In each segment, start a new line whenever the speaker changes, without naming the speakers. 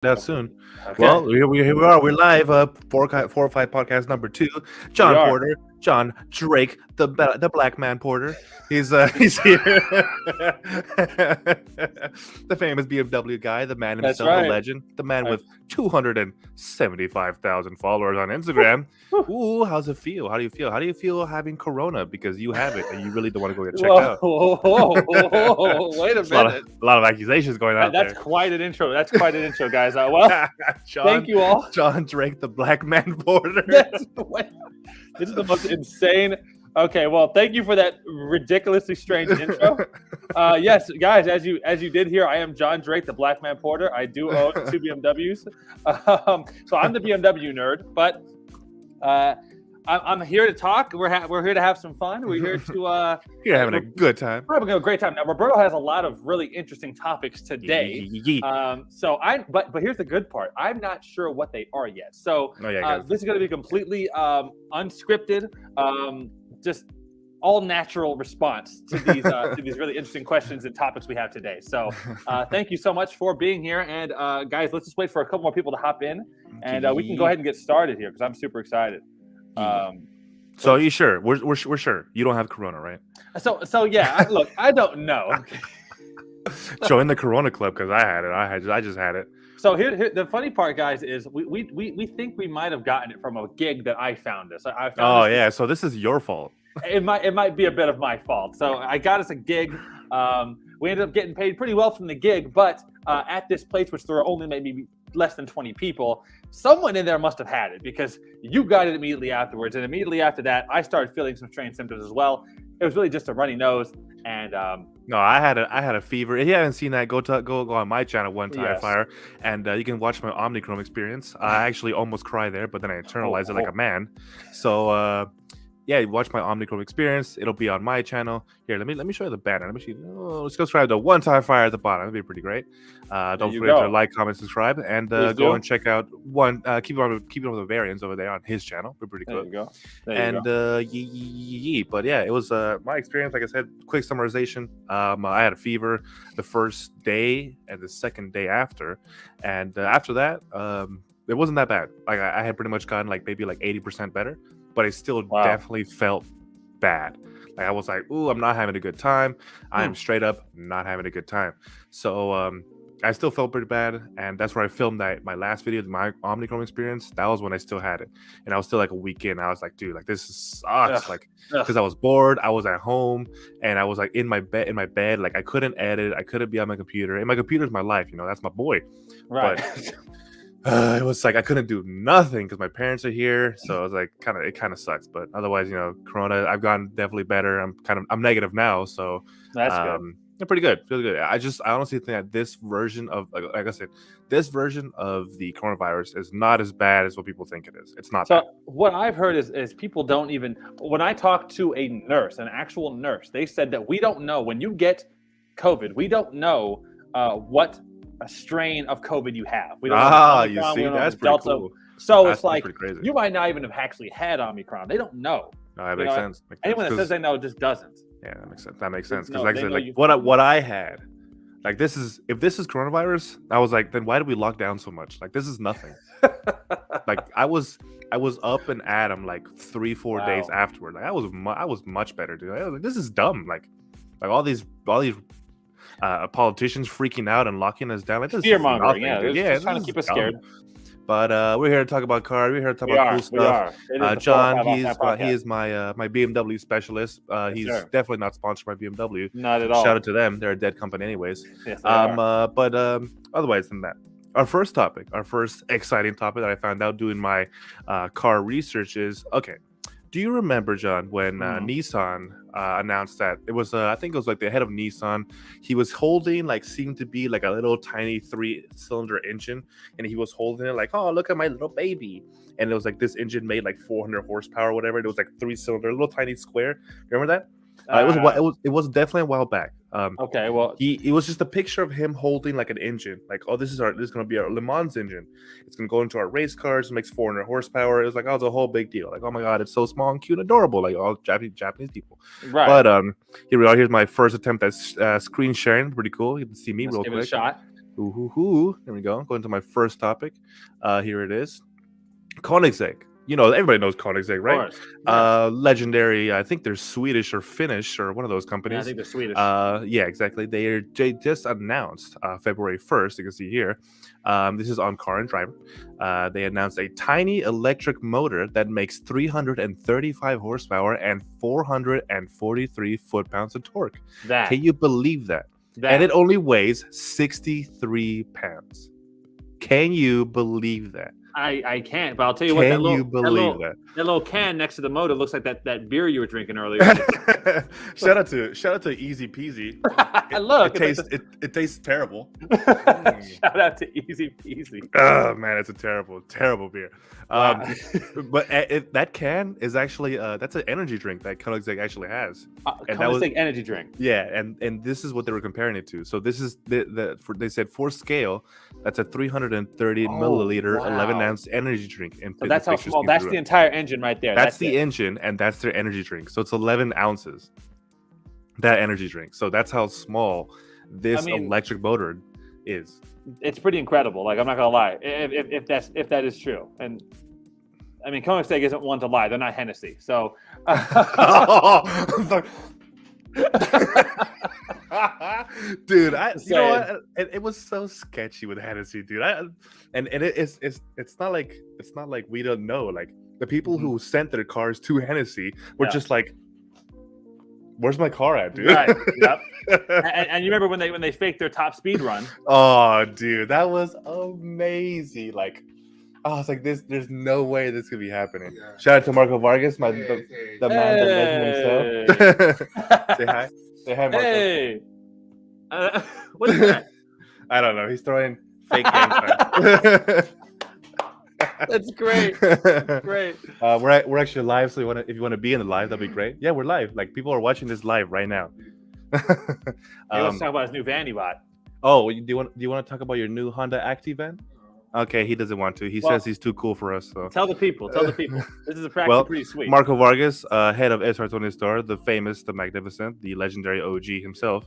That soon.
Okay.
Well, here we are. We're live. 405 podcast number 2. John
are.
Porter, John Drake, the black man Porter. He's here. The famous BMW guy, the man
That's
himself,
right.
the legend, the man with 275,000 followers on Instagram. Ooh, how's it feel? How do you feel? How do you feel having Corona? Because you have it and you really don't want to go get checked out.
Whoa, wait a minute.
A lot of accusations going out
That's
there.
quite an intro. That's quite an intro, guys. Well, thank you all.
John Drake, the black man Porter.
This is the most insane. Okay, well, thank you for that ridiculously strange intro. Yes, guys, as you did hear, I am John Drake, the black man Porter. I do own 2 BMWs. So I'm the BMW nerd, but I'm here to talk. We're here to have some fun. We're here to
You're having a good time.
We're having a great time. Now, Roberto has a lot of really interesting topics today. But here's the good part. I'm not sure what they are yet. So this is going to be completely unscripted, just all natural response to these really interesting questions and topics we have today. So thank you so much for being here. And guys, let's just wait for a couple more people to hop in, and we can go ahead and get started here because I'm super excited.
So are you sure? We're sure you don't have Corona, right?
So yeah. Look, I don't know. Okay.
Join the Corona club because I had it. I just had it.
So here the funny part, guys, is we think we might have gotten it from a gig that I found us.
So this is your fault.
It might be a bit of my fault. So I got us a gig. We ended up getting paid pretty well from the gig, but at this place, which there were only maybe less than 20 people, someone in there must have had it because you got it immediately afterwards. And immediately after that, I started feeling some strange symptoms as well. It was really just a runny nose. And
no, I had a fever. If you haven't seen that, go on my channel, One Tire Fire, and you can watch my Omnichrome Experience. I actually almost cried there, but then I internalized it like a man. So yeah, watch my Omnichrome Experience. It'll be on my channel. Here, let me show you the banner. Let's subscribe to One Tire Fire at the bottom. That'd be pretty great. Don't forget to like, comment, subscribe, and go and check out keep on with the variants over there on his channel. We're pretty cool. There you go. But yeah, it was my experience. Like I said, quick summarization. I had a fever the first day and the second day after, and after that, it wasn't that bad. Like I had pretty much gotten maybe 80% better. But I still definitely felt bad. Like I was like, ooh, I'm not having a good time. I am straight up not having a good time. So I still felt pretty bad. And that's where I filmed my last video, my Omnichrome Experience. That was when I still had it. And I was still a week in. I was like, dude, this sucks. Because I was bored. I was at home. And I was in my bed. Like I couldn't edit. I couldn't be on my computer. And my computer's my life. That's my boy. Right. But it was I couldn't do nothing because my parents are here, so it was it kind of sucks. But otherwise, Corona, I've gotten definitely better. I'm negative now, so
that's good.
I'm pretty good. Feel good. I honestly think that this version of like I said, this version of the coronavirus is not as bad as what people think it is. It's not.
So
bad.
What I've heard is people don't even. When I talked to a nurse, an actual nurse, they said that we don't know when you get COVID. We don't know what a strain of COVID you have. We don't know
you see, that's pretty cool.
So that's it's you might not even have actually had Omicron. They don't know.
No, that makes sense.
Anyone that says they know just doesn't.
Yeah, that makes sense. Because like I said, what I had, if this is coronavirus, I was like, then why did we lock down so much? This is nothing. I was up and at them 3-4 days afterward. I was much better, dude. I was like, this is dumb. Like all these politicians freaking out and locking us down.
Fear mongering, just trying to keep us scared.
But we're here to talk about cars. We're here to talk about cool stuff. John, he is my BMW specialist. He's definitely not sponsored by BMW.
Not at all.
Shout out to them. They're a dead company, anyways.
Yes, but
otherwise than that, our first exciting topic that I found out doing my car research is Do you remember, John, when Nissan announced that it was, I think it was the head of Nissan. He was holding seemed to be a little tiny 3-cylinder engine, and he was holding it oh, look at my little baby. And it was this engine made 400 horsepower or whatever. It was 3-cylinder, little tiny square. Remember that? It was definitely a while back.
Okay, well,
it was just a picture of him holding an engine. This is going to be our Le Mans engine. It's going to go into our race cars. It makes 400 horsepower. It was it's a whole big deal. Oh my god, it's so small and cute and adorable. All Japanese people.
Right.
But here we are. Here's my first attempt at screen sharing. Pretty cool. You can see me
Let's
real
give
quick.
It a shot.
There we go. Going to my first topic. Here it is. Koenigsegg. Everybody knows Koenigsegg, right?
Of course. Yes.
Legendary. I think they're Swedish or Finnish or one of those companies.
Yeah, I think they're Swedish.
Yeah, exactly. They just announced February 1st. You can see here. This is on Car and Driver. They announced a tiny electric motor that makes 335 horsepower and 443 foot-pounds of torque. Can you believe that? And it only weighs 63 pounds. Can you believe that?
I can't, but I'll tell you what.
Can you believe that?
That little can next to the motor looks like that beer you were drinking earlier.
Shout out to Easy Peasy. It tastes terrible.
Shout out to Easy Peasy.
Oh man, it's a terrible beer. But that can is actually that's an energy drink that Koenigsegg actually has.
Koenigsegg energy drink.
Yeah, and this is what they were comparing it to. So this is they said for scale, that's a 330 milliliter 11-ounce energy drink.
So that's how small. That's the entire engine right there.
That's the engine, and that's their energy drink. So it's 11 ounces. That energy drink. So that's how small this electric motor is.
It's pretty incredible. Like, I'm not gonna lie, if that is true. And I mean, Koenigsegg isn't one to lie. They're not Hennessy. So.
Dude, you know what? It was so sketchy with Hennessy, dude. It's not like we don't know. Like, the people who sent their cars to Hennessy were just like, "Where's my car at, dude?"
Right. Yep. and you remember when they faked their top speed run?
Oh, dude, that was amazing. Like, I was like, there's no way this could be happening. Yeah. Shout out to Marco Vargas, the man that legend himself. Say hi. Say hi, Marco.
Hey. What is that?
I don't know. He's throwing fake games.
That's great. That's great.
We're actually live, so if you want to be in the live, that'd be great. Yeah, we're live. Like, people are watching this live right now.
Let's talk about his new van he bought.
Oh, do you want to talk about your new Honda Active van? Okay, he doesn't want to. He says he's too cool for us. So
tell the people. This is practically pretty sweet.
Marco Vargas, head of SR Tony Store, the famous, the magnificent, the legendary OG himself.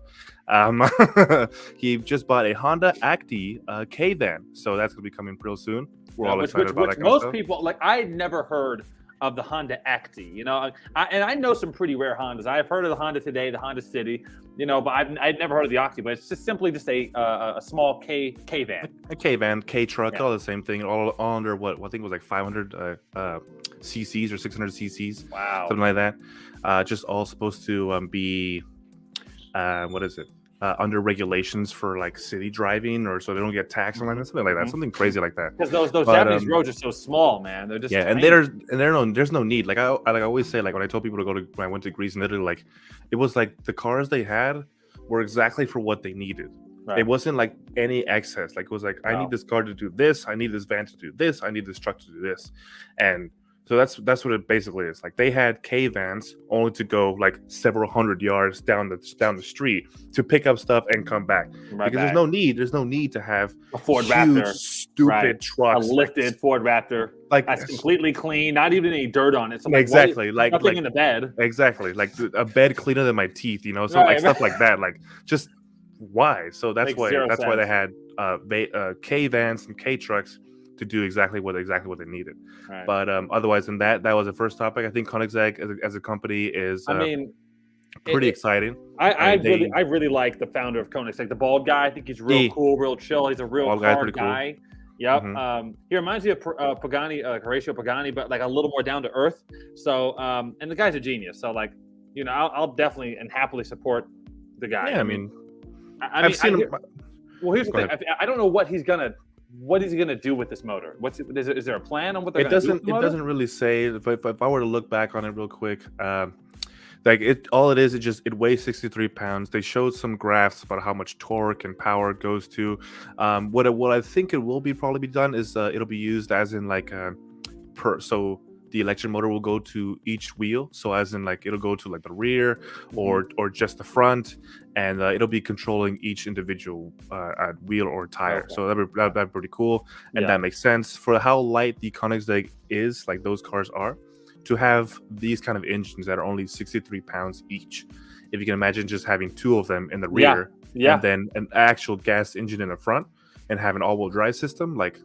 He just bought a Honda Active K van, so that's gonna be coming real soon. We're all excited about that.
Most people, like, I'd never heard of the Honda Active, I know some pretty rare Hondas. I've heard of the Honda Today, the Honda City, but I'd never heard of the Active. But it's just simply a small K van,
a K van, K truck, all the same thing, all under what I think it was like 500 cc's or 600 cc's,
wow,
something like that. Just all supposed to be what is it? Under regulations for like city driving, or so they don't get taxed on something like that, something crazy like that.
Because those Japanese roads are so small, man. They're just
and there's no need. Like I always say, like when I told people to when I went to Greece and Italy, like it was like the cars they had were exactly for what they needed. Right. It wasn't like any excess. Like it was like, I need this car to do this, I need this van to do this, I need this truck to do this, and so that's what it basically is. Like, they had K vans only to go like several hundred yards down the street to pick up stuff and come back. Because there's no need to have
a Ford
huge,
Raptor,
stupid trucks,
a lifted Ford Raptor, like that's completely clean, not even any dirt on it. So
exactly, like
nothing in the bed.
Exactly, like a bed cleaner than my teeth, so stuff like that. Like, just why? So that's why they had K vans and K trucks to do exactly what they needed. Right. But otherwise than that was the first topic. I think Koenigsegg as a company is pretty exciting.
I really like the founder of Koenigsegg, the bald guy. I think he's real cool, real chill. He's a real car guy. Cool. Yep. Mm-hmm. He reminds me of Pagani, Horacio Pagani, but like a little more down to earth. So and the guy's a genius. So like, I'll definitely and happily support the guy.
Yeah, I've seen him.
Well, here's the thing. I don't know what he's gonna do with this motor. Is there a plan on what they're going to do with the motor?
It doesn't really say. If I were to look back on it real quick, it weighs 63 pounds. They showed some graphs about how much torque and power it goes to. What I think it will probably be done is it'll be used as in like so the electric motor will go to each wheel. So as in like it'll go to like the rear or just the front, and it'll be controlling each individual wheel or tire. Okay. So that'd be pretty cool, and that makes sense for how light the Koenigsegg is. Like those cars are, to have these kind of engines that are only 63 pounds each. If you can imagine just having two of them in the rear, and then an actual gas engine in the front. and have an all-wheel drive system, like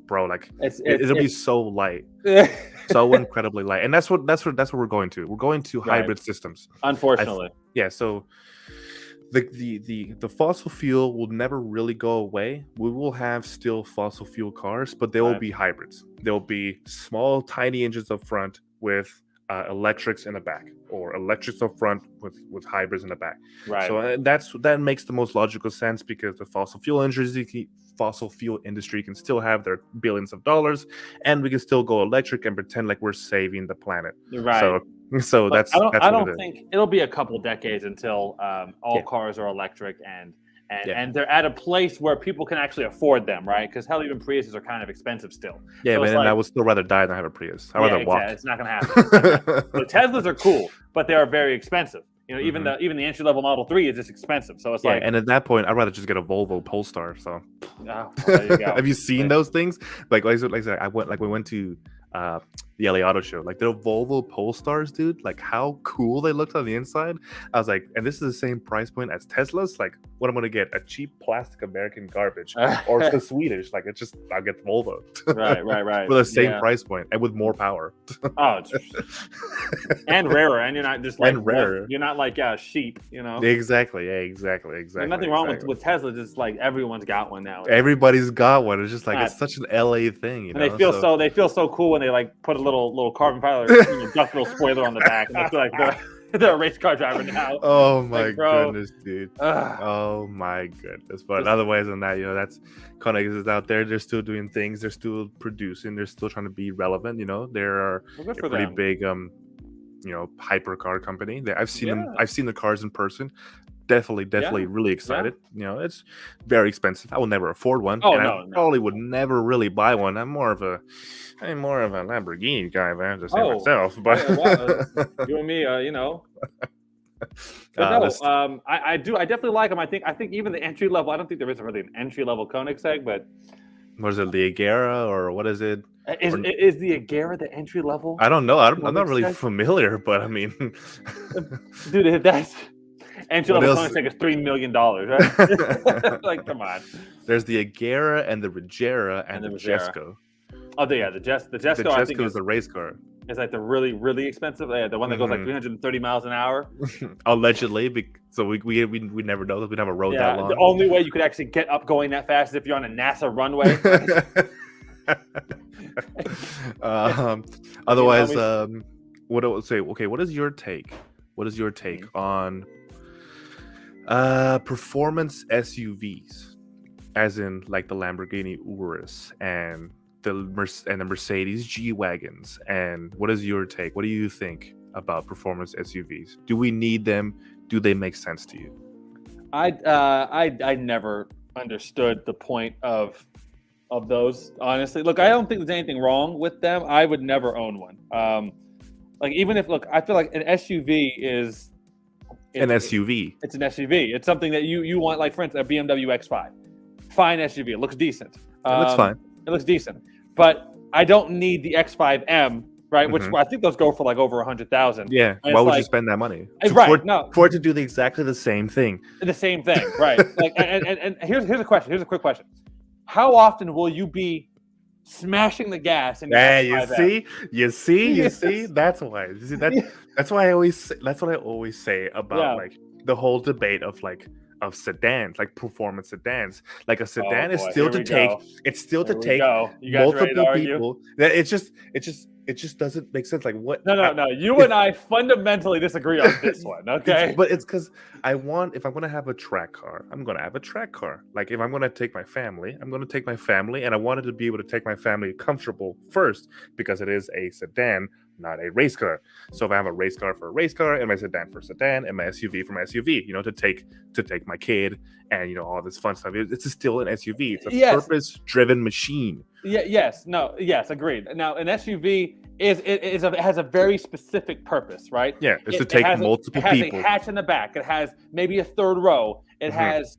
bro, like it'll be so light, so incredibly light, and that's what we're going to. We're going to hybrid systems.
Unfortunately,
So the fossil fuel will never really go away. We will have still fossil fuel cars, but they will be hybrids. There will be small, tiny engines up front with electrics in the back, or electrics up front with hybrids in the back.
Right.
So that makes the most logical sense, because the fossil fuel industry can still have their billions of dollars, and we can still go electric and pretend like we're saving the planet.
Right.
So
but I don't think it'll be a couple decades until all cars are electric and they're at a place where people can actually afford them, right? Because hell, even Priuses are kind of expensive still.
Yeah, so man, I would still rather die than have a Prius. I'd rather walk.
It's not going to happen. So Teslas are cool, but they are very expensive. Even the entry level Model 3 is just expensive. So it's like,
and at that point, I'd rather just get a Volvo Polestar. So,
there you go.
Have you seen those things? Like I said, we went to the LA Auto Show. Like, the Volvo Polestars, dude. Like, how cool they looked on the inside. I was like, and this is the same price point as Teslas. Like, what I'm gonna get? A cheap plastic American garbage, or the Swedish? Like, I'll get the Volvo.
Right.
With the same price point and with more power.
And rarer, and you're not just like
rarer.
You're not like sheep,
Exactly. Yeah, exactly.
There's nothing wrong with Tesla. Just like everyone's got one now.
Everybody's got one. It's just like it's such an LA thing,
And they feel so cool when they like put a little carbon fiber duck little spoiler on the back, and they feel like they're a race car driver now.
Oh my goodness, dude. Oh my goodness. But otherwise than that, that's Koenigsegg is out there. They're still doing things. They're still producing. They're still trying to be relevant. They're a pretty big hypercar company. I've seen them. I've seen the cars in person. Definitely really excited. It's very expensive. I will never afford one. I probably would never really buy one. I'm more of a Lamborghini guy, man, to say myself. But
you and me, But I definitely like them. I think even the entry level. I don't think there is really an entry level Koenigsegg, but
what is it, the Agera, or what is it?
Is the Agera the entry level?
I don't know. I'm not really familiar, but I mean,
dude, if that's entry level Koenigsegg is $3 million, right? Like, come on.
There's the Agera and the Regera and the Jesko.
Oh, the Jesko. The
Jesko is the race car.
It's like the really, really expensive. The one that goes like 330 miles an hour.
Allegedly, so we never know that. We never rode that long.
The only way you could actually get up going that fast is if you're on a NASA runway.
Otherwise, what I would say. Okay, what is your take? What is your take on performance SUVs, as in like the Lamborghini Urus and the Mercedes G-Wagons? And what is your take? What do you think about performance SUVs? Do we need them? Do they make sense to you?
I never understood the point of those, honestly. Look, I don't think there's anything wrong with them. I would never own one. Like, even if, look, I feel like an SUV is
an SUV.
It's an SUV. It's something that you want, like, for instance, a BMW X5. Fine SUV. It looks decent.
It looks fine.
It looks decent. But I don't need the X5M, right? Which I think those go for like over 100,000.
Yeah. Why would you spend that money? For it to do exactly the same thing.
The same thing, right? Like, and here's a question. Here's a quick question. How often will you be smashing the gas? And
you see. That's why. That's why I always say, that's what I always say about like the whole debate of sedans, like performance sedans. Like a sedan is still to take. It's still to take multiple people. It just doesn't make sense. Like, what?
No. You and I fundamentally disagree on this one. Okay,
but it's because if I'm going to have a track car, I'm going to have a track car. Like, if I'm going to take my family, I'm going to take my family, and I wanted to be able to take my family comfortable first, because it is a sedan, not a race car. So if I have a race car for a race car, and my sedan for sedan, and my SUV for my SUV, to take my kid, and all this fun stuff, it's still an SUV. It's a purpose-driven machine.
Yes, agreed. Now, an SUV has a very specific purpose, right?
Yeah, it's to take multiple people.
It has a hatch in the back. It has maybe a third row. It has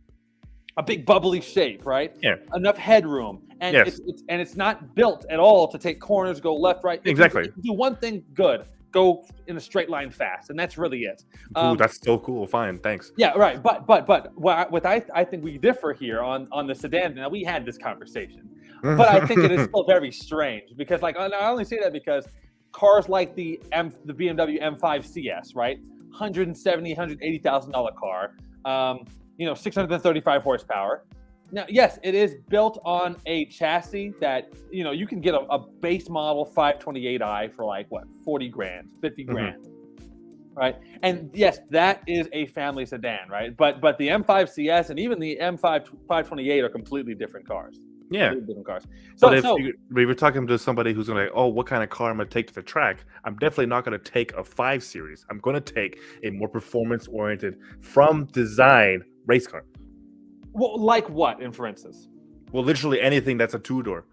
a big bubbly shape, right?
Yeah.
Enough headroom. And it's not built at all to take corners, go left, right.
Exactly.
If you do one thing good, go in a straight line fast, and that's really it.
Ooh, that's so cool. Fine, thanks.
Yeah, right. But what I think we differ here on the sedan. Now we had this conversation, but I think it is still very strange because, like, I only say that because cars like the BMW M5 CS, right, $170,000-$180,000 car, 635 horsepower. Now, yes, it is built on a chassis that, you can get a base model 528i for like, what, 40 grand, 50 grand, right? And yes, that is a family sedan, right? But the M5 CS and even the M5 528 are completely different cars.
Yeah.
Different cars.
So if we were talking to somebody who's going to, what kind of car I'm going to take to the track, I'm definitely not going to take a 5 Series. I'm going to take a more performance-oriented, from design race car.
Well, like what, for instance?
Well, literally anything that's a 2-door.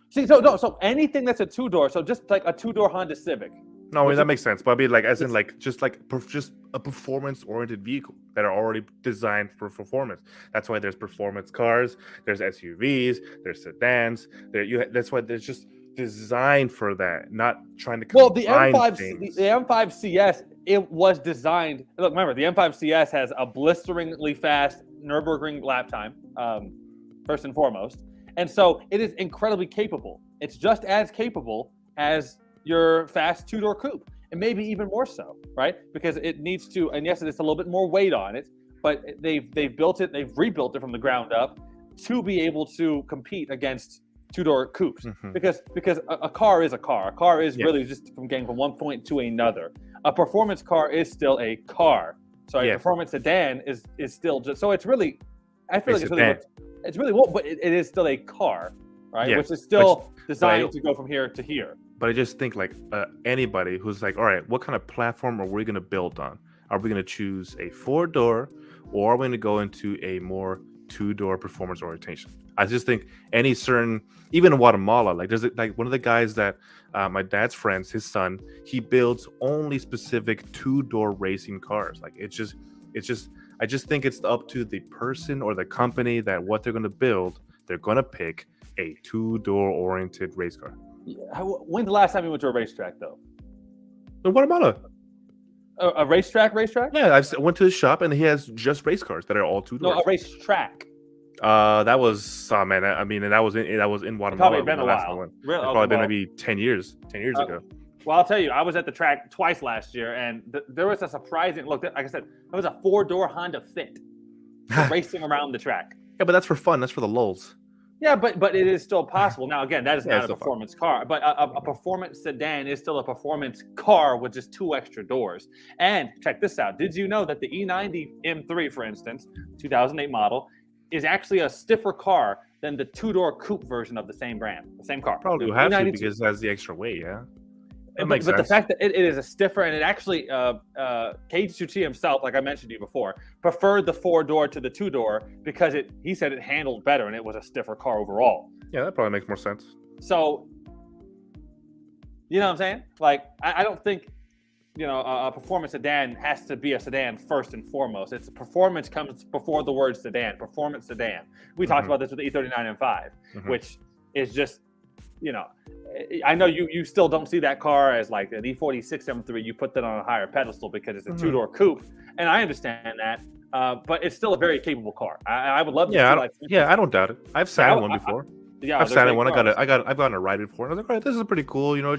See, so anything that's a 2-door, so just like a 2-door Honda Civic.
No, that makes sense. But I mean, like, as in, like, just a performance-oriented vehicle that are already designed for performance. That's why there's performance cars, there's SUVs, there's sedans. That's why there's just designed for that, not trying to combine things.
The M5 CS, it was designed. Look, remember, the M5 CS has a blisteringly fast Nürburgring lap time, first and foremost, and so it is incredibly capable. It's just as capable as your fast 2-door coupe, and maybe even more so, right? Because it needs to, and yes, it's a little bit more weight on it, but they've rebuilt it from the ground up to be able to compete against 2-door coupes. Because a car is a car. A car is really just from getting from one point to another. A performance car is still a car. Sorry, performance sedan is still just, so it's really, I feel like it's really but it is still a car, right? Yeah. Which is still designed to go from here to here.
But I just think, like, anybody who's like, all right, what kind of platform are we going to build on? Are we going to choose a 4-door, or are we going to go into a more 2-door performance orientation? I just think any certain, even in Guatemala, like, there's like one of the guys that my dad's friends, his son, he builds only specific 2-door racing cars. Like, I just think it's up to the person or the company that what they're going to build. They're going to pick a 2-door oriented race car.
When's the last time you went to a racetrack, though?
In Guatemala.
A racetrack?
Yeah, I went to his shop and he has just race cars that are all 2-doors.
No, a racetrack.
That was man. I mean, and that was in Guatemala.
Probably been a while.
Really? Probably been maybe 10 years ago.
Well, I'll tell you, I was at the track twice last year, and there was a surprising look. Like I said, it was a 4-door Honda Fit racing around the track.
Yeah, but that's for fun. That's for the lulz.
Yeah, but it is still possible. Now, again, that is not a performance car, but a performance sedan is still a performance car with just 2 extra doors. And check this out. Did you know that the E90 M3, for instance, 2008 model, is actually a stiffer car than the 2-door coupe version of the same brand, the same car?
Probably will have to because it has the extra weight, yeah.
But the fact that it is a stiffer, and it actually, KG2T himself, like I mentioned to you before, preferred the 4-door to the 2-door because he said it handled better and it was a stiffer car overall.
Yeah, that probably makes more sense.
So, you know what I'm saying? Like, I don't think, a performance sedan has to be a sedan first and foremost. It's performance comes before the word sedan, performance sedan. We talked about this with the E39 M5, which is just, I know you still don't see that car as like an E46 M3. You put that on a higher pedestal because it's a 2-door coupe, and I understand that. But it's still a very capable car. I would love to.
I don't doubt it. I've sat in one before. I've sat in one. I've gotten a ride before, and I was like, all right, this is pretty cool. I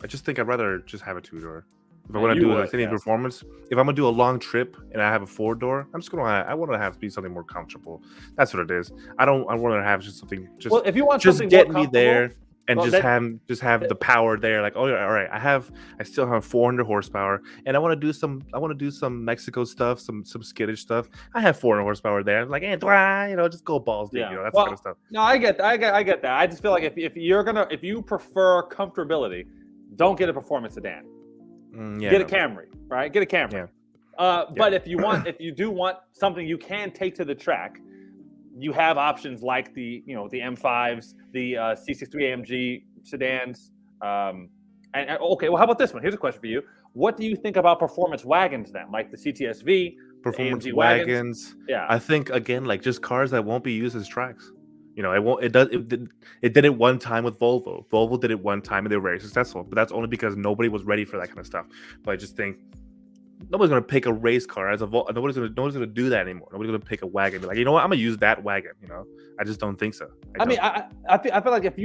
just think I'd rather just have a 2-door. If I want to do any performance, if I'm gonna do a long trip and I have a 4-door, I want to have to be something more comfortable. That's what it is. I want to have just something.
If you want
just
something
get
more
me there and just have the power there. Like, oh, all right, I still have 400 horsepower, and I want to do some Mexico stuff, some skittish stuff. I have 400 horsepower there. I'm like, just go balls deep, that kind of stuff.
No, I get that. I just feel like if you prefer comfortability, don't get a performance sedan. Get a Camry, right? Get a Camry. But if you do want something you can take to the track, you have options like the M5s, the C63 AMG sedans. Okay, well, how about this one? Here's a question for you. What do you think about performance wagons then, like the CTSV,
performance
AMG
wagons?
Yeah,
I think again, like just cars that won't be used as tracks. You know, it won't. It did it one time with Volvo. Volvo did it one time, and they were very successful. But that's only because nobody was ready for that kind of stuff. But I just think nobody's gonna pick a race car as a Volvo. Nobody's gonna do that anymore. Nobody's gonna pick a wagon. And be like, you know what? I'm gonna use that wagon. You know, I just don't think so.
I feel like if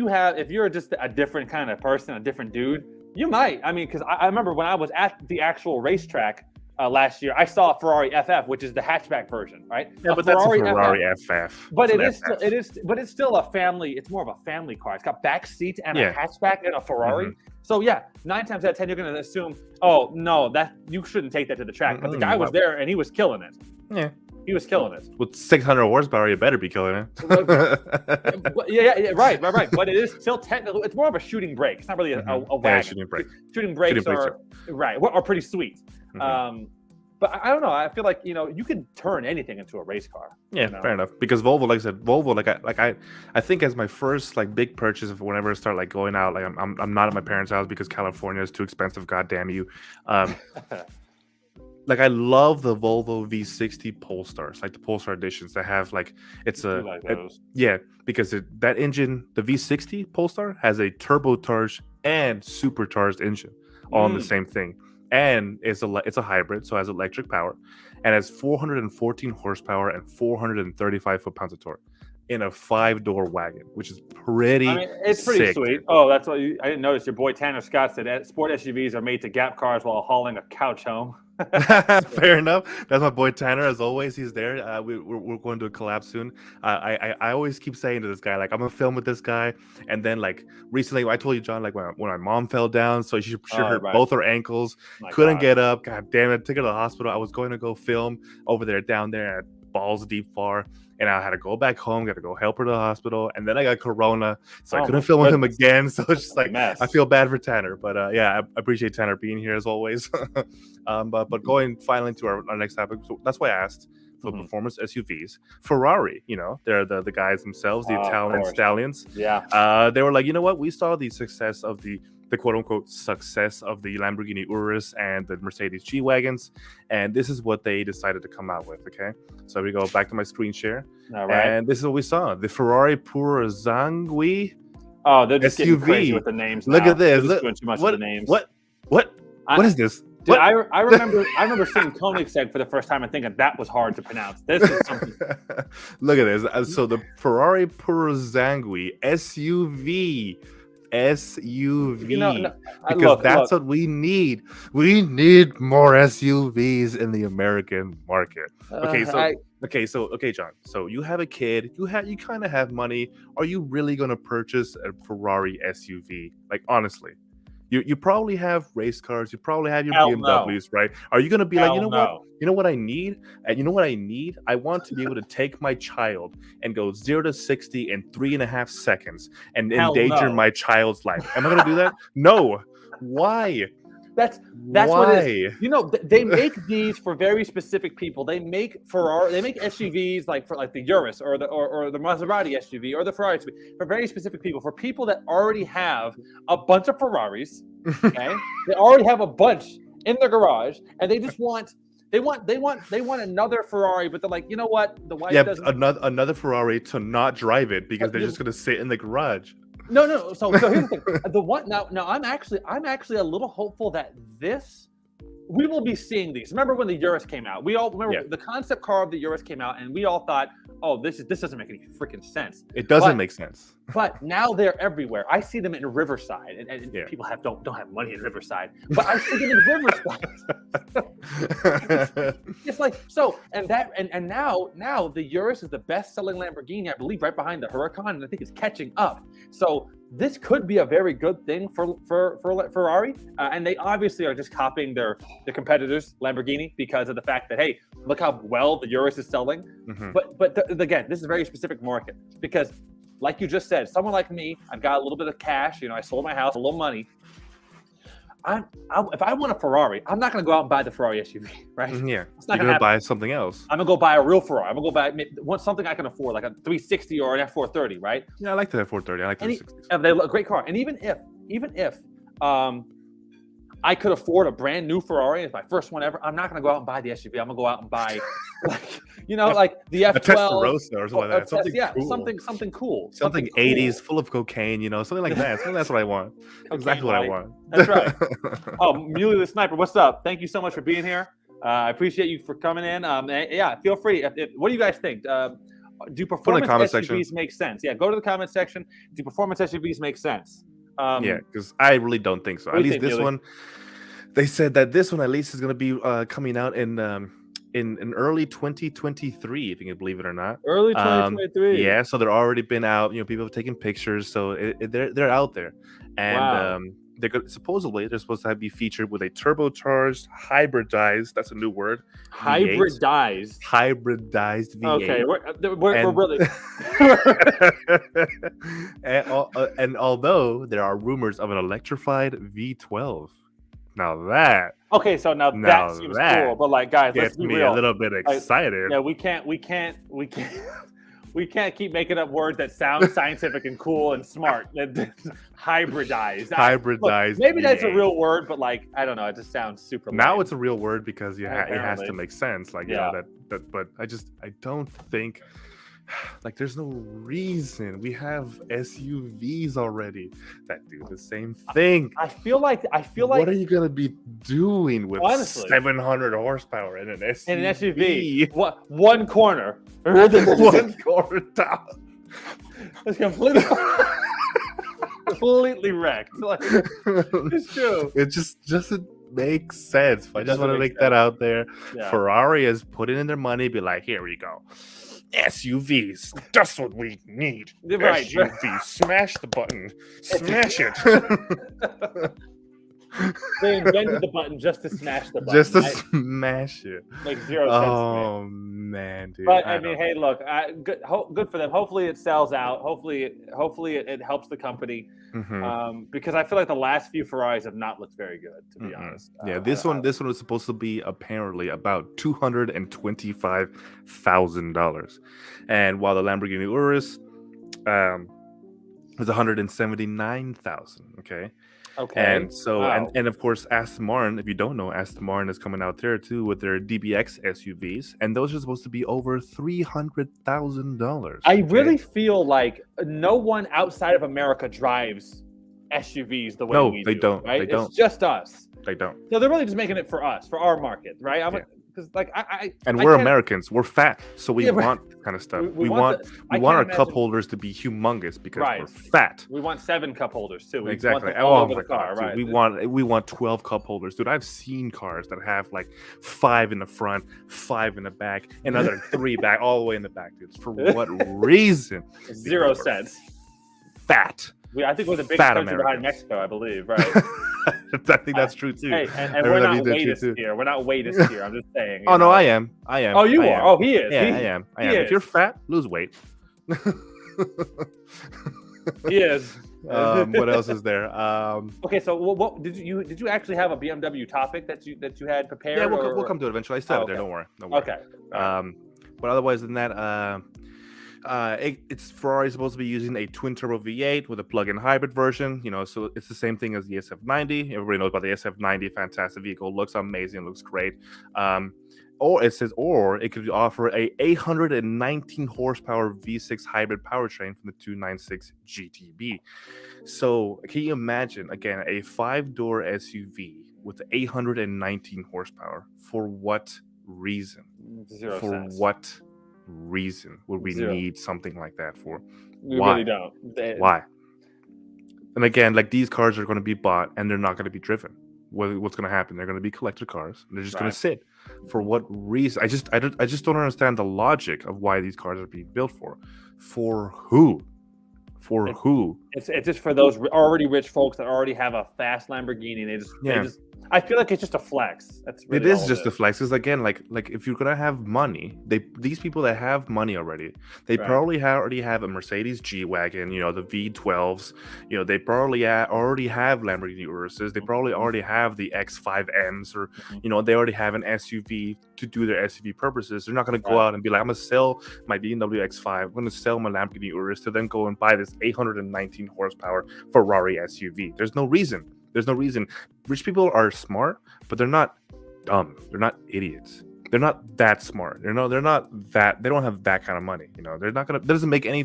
you're just a different kind of person, a different dude, you might. I mean, because I remember when I was at the actual racetrack. Last year, I saw a Ferrari FF, which is the hatchback version, right?
Yeah, but that's a Ferrari FF.
But it's still a family. It's more of a family car. It's got back seats and a hatchback and a Ferrari. Mm-hmm. So yeah, 9 times out of 10, you're going to assume, oh no, that you shouldn't take that to the track. But the guy was there and he was killing it.
Yeah,
he was killing it.
With 600 horsepower, you better be killing it.
yeah, right. But it is still technically. It's more of a shooting brake. It's not really a wagon. Yeah, shooting brakes are right. Are pretty sweet. Mm-hmm. But I don't know. I feel like you can turn anything into a race car.
Yeah, fair enough. Because Volvo, like I said, I think as my first big purchase of whenever I start going out, I'm not at my parents' house because California is too expensive. God damn you. I love the Volvo V60 Polestars, the Polestar editions that have because that engine, the V60 Polestar, has a turbocharged and supercharged engine all in the same thing. And it's a hybrid, so it has electric power, and has 414 horsepower and 435 foot-pounds of torque in a 5-door wagon, which is pretty.
It's pretty sick. Sweet. Oh, that's what I didn't notice. Your boy Tanner Scott said sport SUVs are made to gap cars while hauling a couch home.
Fair enough. That's my boy Tanner. As always, he's there. We're going to a collab soon. I always keep saying to this guy, I'm gonna film with this guy. And then recently, I told you, John, when my mom fell down, so she hurt both her ankles, couldn't get up. God damn it! Took her to the hospital. I was going to go film down there at Balls Deep Far. And I had to go back home, got to go help her to the hospital, and then I got Corona, so I couldn't film with him again. So it's just I feel bad for Tanner, but I appreciate Tanner being here as always. But going finally to our next topic, so that's why I asked for performance SUVs. Ferrari, they're the guys themselves, the Italian stallions.
Yeah,
they were like, you know what? We saw the success of the quote-unquote success of the Lamborghini Urus and the Mercedes G-Wagons, and this is what they decided to come out with, okay? So we go back to my screen share, and this is what we saw. The Ferrari Purosangue
they're just
SUV.
Getting crazy with the names now.
Look at this.
Look, doing too much with the names.
What is this?
Dude, I remember seeing Koenigsegg for the first time and thinking that was hard to pronounce. This is something.
Look at this. So the Ferrari Purosangue SUV, because that's what we need. We need more SUVs in the American market. Okay, John. So you have a kid. You kind of have money. Are you really going to purchase a Ferrari SUV? Honestly, you probably have race cars. You probably have your BMWs, right? Are you going to be what? You know what I need? I want to be able to take my child and go 0 to 60 in 3.5 seconds and endanger my child's life. Am I going to do that? No. Why?
That's what it is. They make these for very specific people. They make SUVs for the Urus or the Maserati SUV or the Ferrari SUV for very specific people. For people that already have a bunch of Ferraris, okay? They already have a bunch in their garage, and they just want another Ferrari, but they're like, you know what? The wife doesn't.
Another Ferrari to not drive it because they're just going to sit in the garage.
No. So here's the thing. The one now I'm actually a little hopeful that we will be seeing these. Remember when the Urus came out? We all remember the concept car of the Urus came out, and we all thought, oh, this doesn't make any freaking sense.
It doesn't make sense.
But now they're everywhere. I see them in Riverside, and people don't have money in Riverside, but I see them in Riverside. It's and now the Urus is the best-selling Lamborghini, I believe, right behind the Huracan, and I think it's catching up. So this could be a very good thing for Ferrari, and they obviously are just copying their competitors, Lamborghini, because of the fact that, hey, look how well the Urus is selling. Mm-hmm. But again, this is a very specific market because, like you just said, someone like me, I've got a little bit of cash. I sold my house, a little money. If I want a Ferrari, I'm not going to go out and buy the Ferrari SUV, right?
Yeah, you're going to buy something else.
I'm going to go buy a real Ferrari. I'm going to go buy something I can afford, like a 360 or an F430, right?
Yeah, I like the F430. I like the 360.
They look great car. And even if I could afford a brand new Ferrari. It's my first one ever. I'm not going to go out and buy the SUV. I'm going to go out and buy, like the F12
a Testarossa or something like that. Something cool.
something cool.
Something 80s, full of cocaine. Something like that. That's what I want. Exactly what I want.
That's right. Oh, Muley the Sniper, what's up? Thank you so much for being here. I appreciate you for coming in. Feel free. What do you guys think? Do performance SUVs make sense? Yeah, go to the comment section. Do performance SUVs make sense?
Because I really don't think so. At least this one, they said that this one at least is going to be coming out in early 2023, if you can believe it or not.
Early 2023.
Yeah, so they're already been out. People have taken pictures, so they're out there, and
wow.
Supposedly they're supposed to be featured with a turbocharged, hybridized. That's a new word.
Hybridized
V8.
Okay, we're really.
and although there are rumors of an electrified V12, that
seems cool. But guys, let's be real.
A little bit excited.
We can't keep making up words that sound scientific and cool and smart. Hybridized. Maybe that's a real word, but I don't know. It just sounds super.
Now
lame.
It's a real word because it has to make sense. But I don't think. There's no reason. We have SUVs already that do the same thing.
I feel like.
What are you gonna be doing with 700 horsepower in an SUV?
In an SUV, one corner.
One corner top.
It's completely wrecked. It's true.
It just doesn't make sense. I just want to make that out there. Yeah. Ferrari has put it in their money. Be like, here we go. SUVs, that's what we need.
Right.
SUVs, smash the button, smash it.
They invented the button just to smash the button.
Just to smash it.
Makes zero sense.
Oh man, dude.
But hey, look, good for them. Hopefully it sells out. Hopefully it helps the company. Mm-hmm. Because I feel like the last few Ferraris have not looked very good, to be honest.
This one was supposed to be apparently about $225,000, and while the Lamborghini Urus was $179,000. Okay. And so, and of course, Aston Martin, if you don't know, Aston Martin is coming out there too with their DBX SUVs, and those are supposed to be over $300,000.
I really feel like no one outside of America drives SUVs the way we do.
They don't.
Right?
They don't.
It's just us.
They don't.
So they're really just making it for us, for our market, right? Because
we're Americans. We're fat, so we want kind of stuff. We want our cup holders to be humongous because we're fat.
We want 7 cup holders too.
Exactly.
All over the car,
dude,
right?
We want 12 cup holders, dude. I've seen cars that have 5 in the front, 5 in the back, another 3 back, all the way in the back, dude. For what reason?
0 sense.
Fat.
I think we're the biggest country behind Mexico, I believe, right?
I think that's true too.
Hey, and we're not weightest here. We're not weightest here. I'm just saying.
No, I am.
Oh, you are. Oh, he is.
Yeah, I am. If you're fat, lose weight.
He is.
What else is there?
Okay, so what did you actually have a BMW topic that you had prepared?
Yeah, we'll come to it eventually. I still have it there. Don't worry.
Okay.
But otherwise than that, it's Ferrari supposed to be using a twin turbo V8 with a plug-in hybrid version. So it's the same thing as the SF90. Everybody knows about the SF90. Fantastic vehicle, looks amazing, looks great. Or it could offer a 819 horsepower V6 hybrid powertrain from the 296 GTB. So can you imagine again a 5-door SUV with 819 horsepower? For what reason?
0
for
sense.
What reason would we need something like that for?
We really don't.
Why? And again, these cars are going to be bought and they're not going to be driven. What's going to happen? They're going to be collector cars. And they're just going to sit. For what reason? I just don't understand the logic of why these cars are being built for. For who? For who?
It's just for those already rich folks that already have a fast Lamborghini. They just I feel like it's just a flex. That's really
it is just a flex. Because again, like if you're gonna have money, these people that have money already, they probably already have a Mercedes G-Wagon, the V12s, they probably already have Lamborghini Uruses, they probably already have the X5Ms, or they already have an SUV to do their SUV purposes. They're not gonna go out and be like, I'm gonna sell my BMW X5, I'm gonna sell my Lamborghini Urus to then go and buy this 819 horsepower Ferrari SUV. There's no reason. There's no reason. Rich people are smart, but they're not dumb. They're not idiots. They're not that smart. They're not that. They don't have that kind of money. They're not gonna. It doesn't make any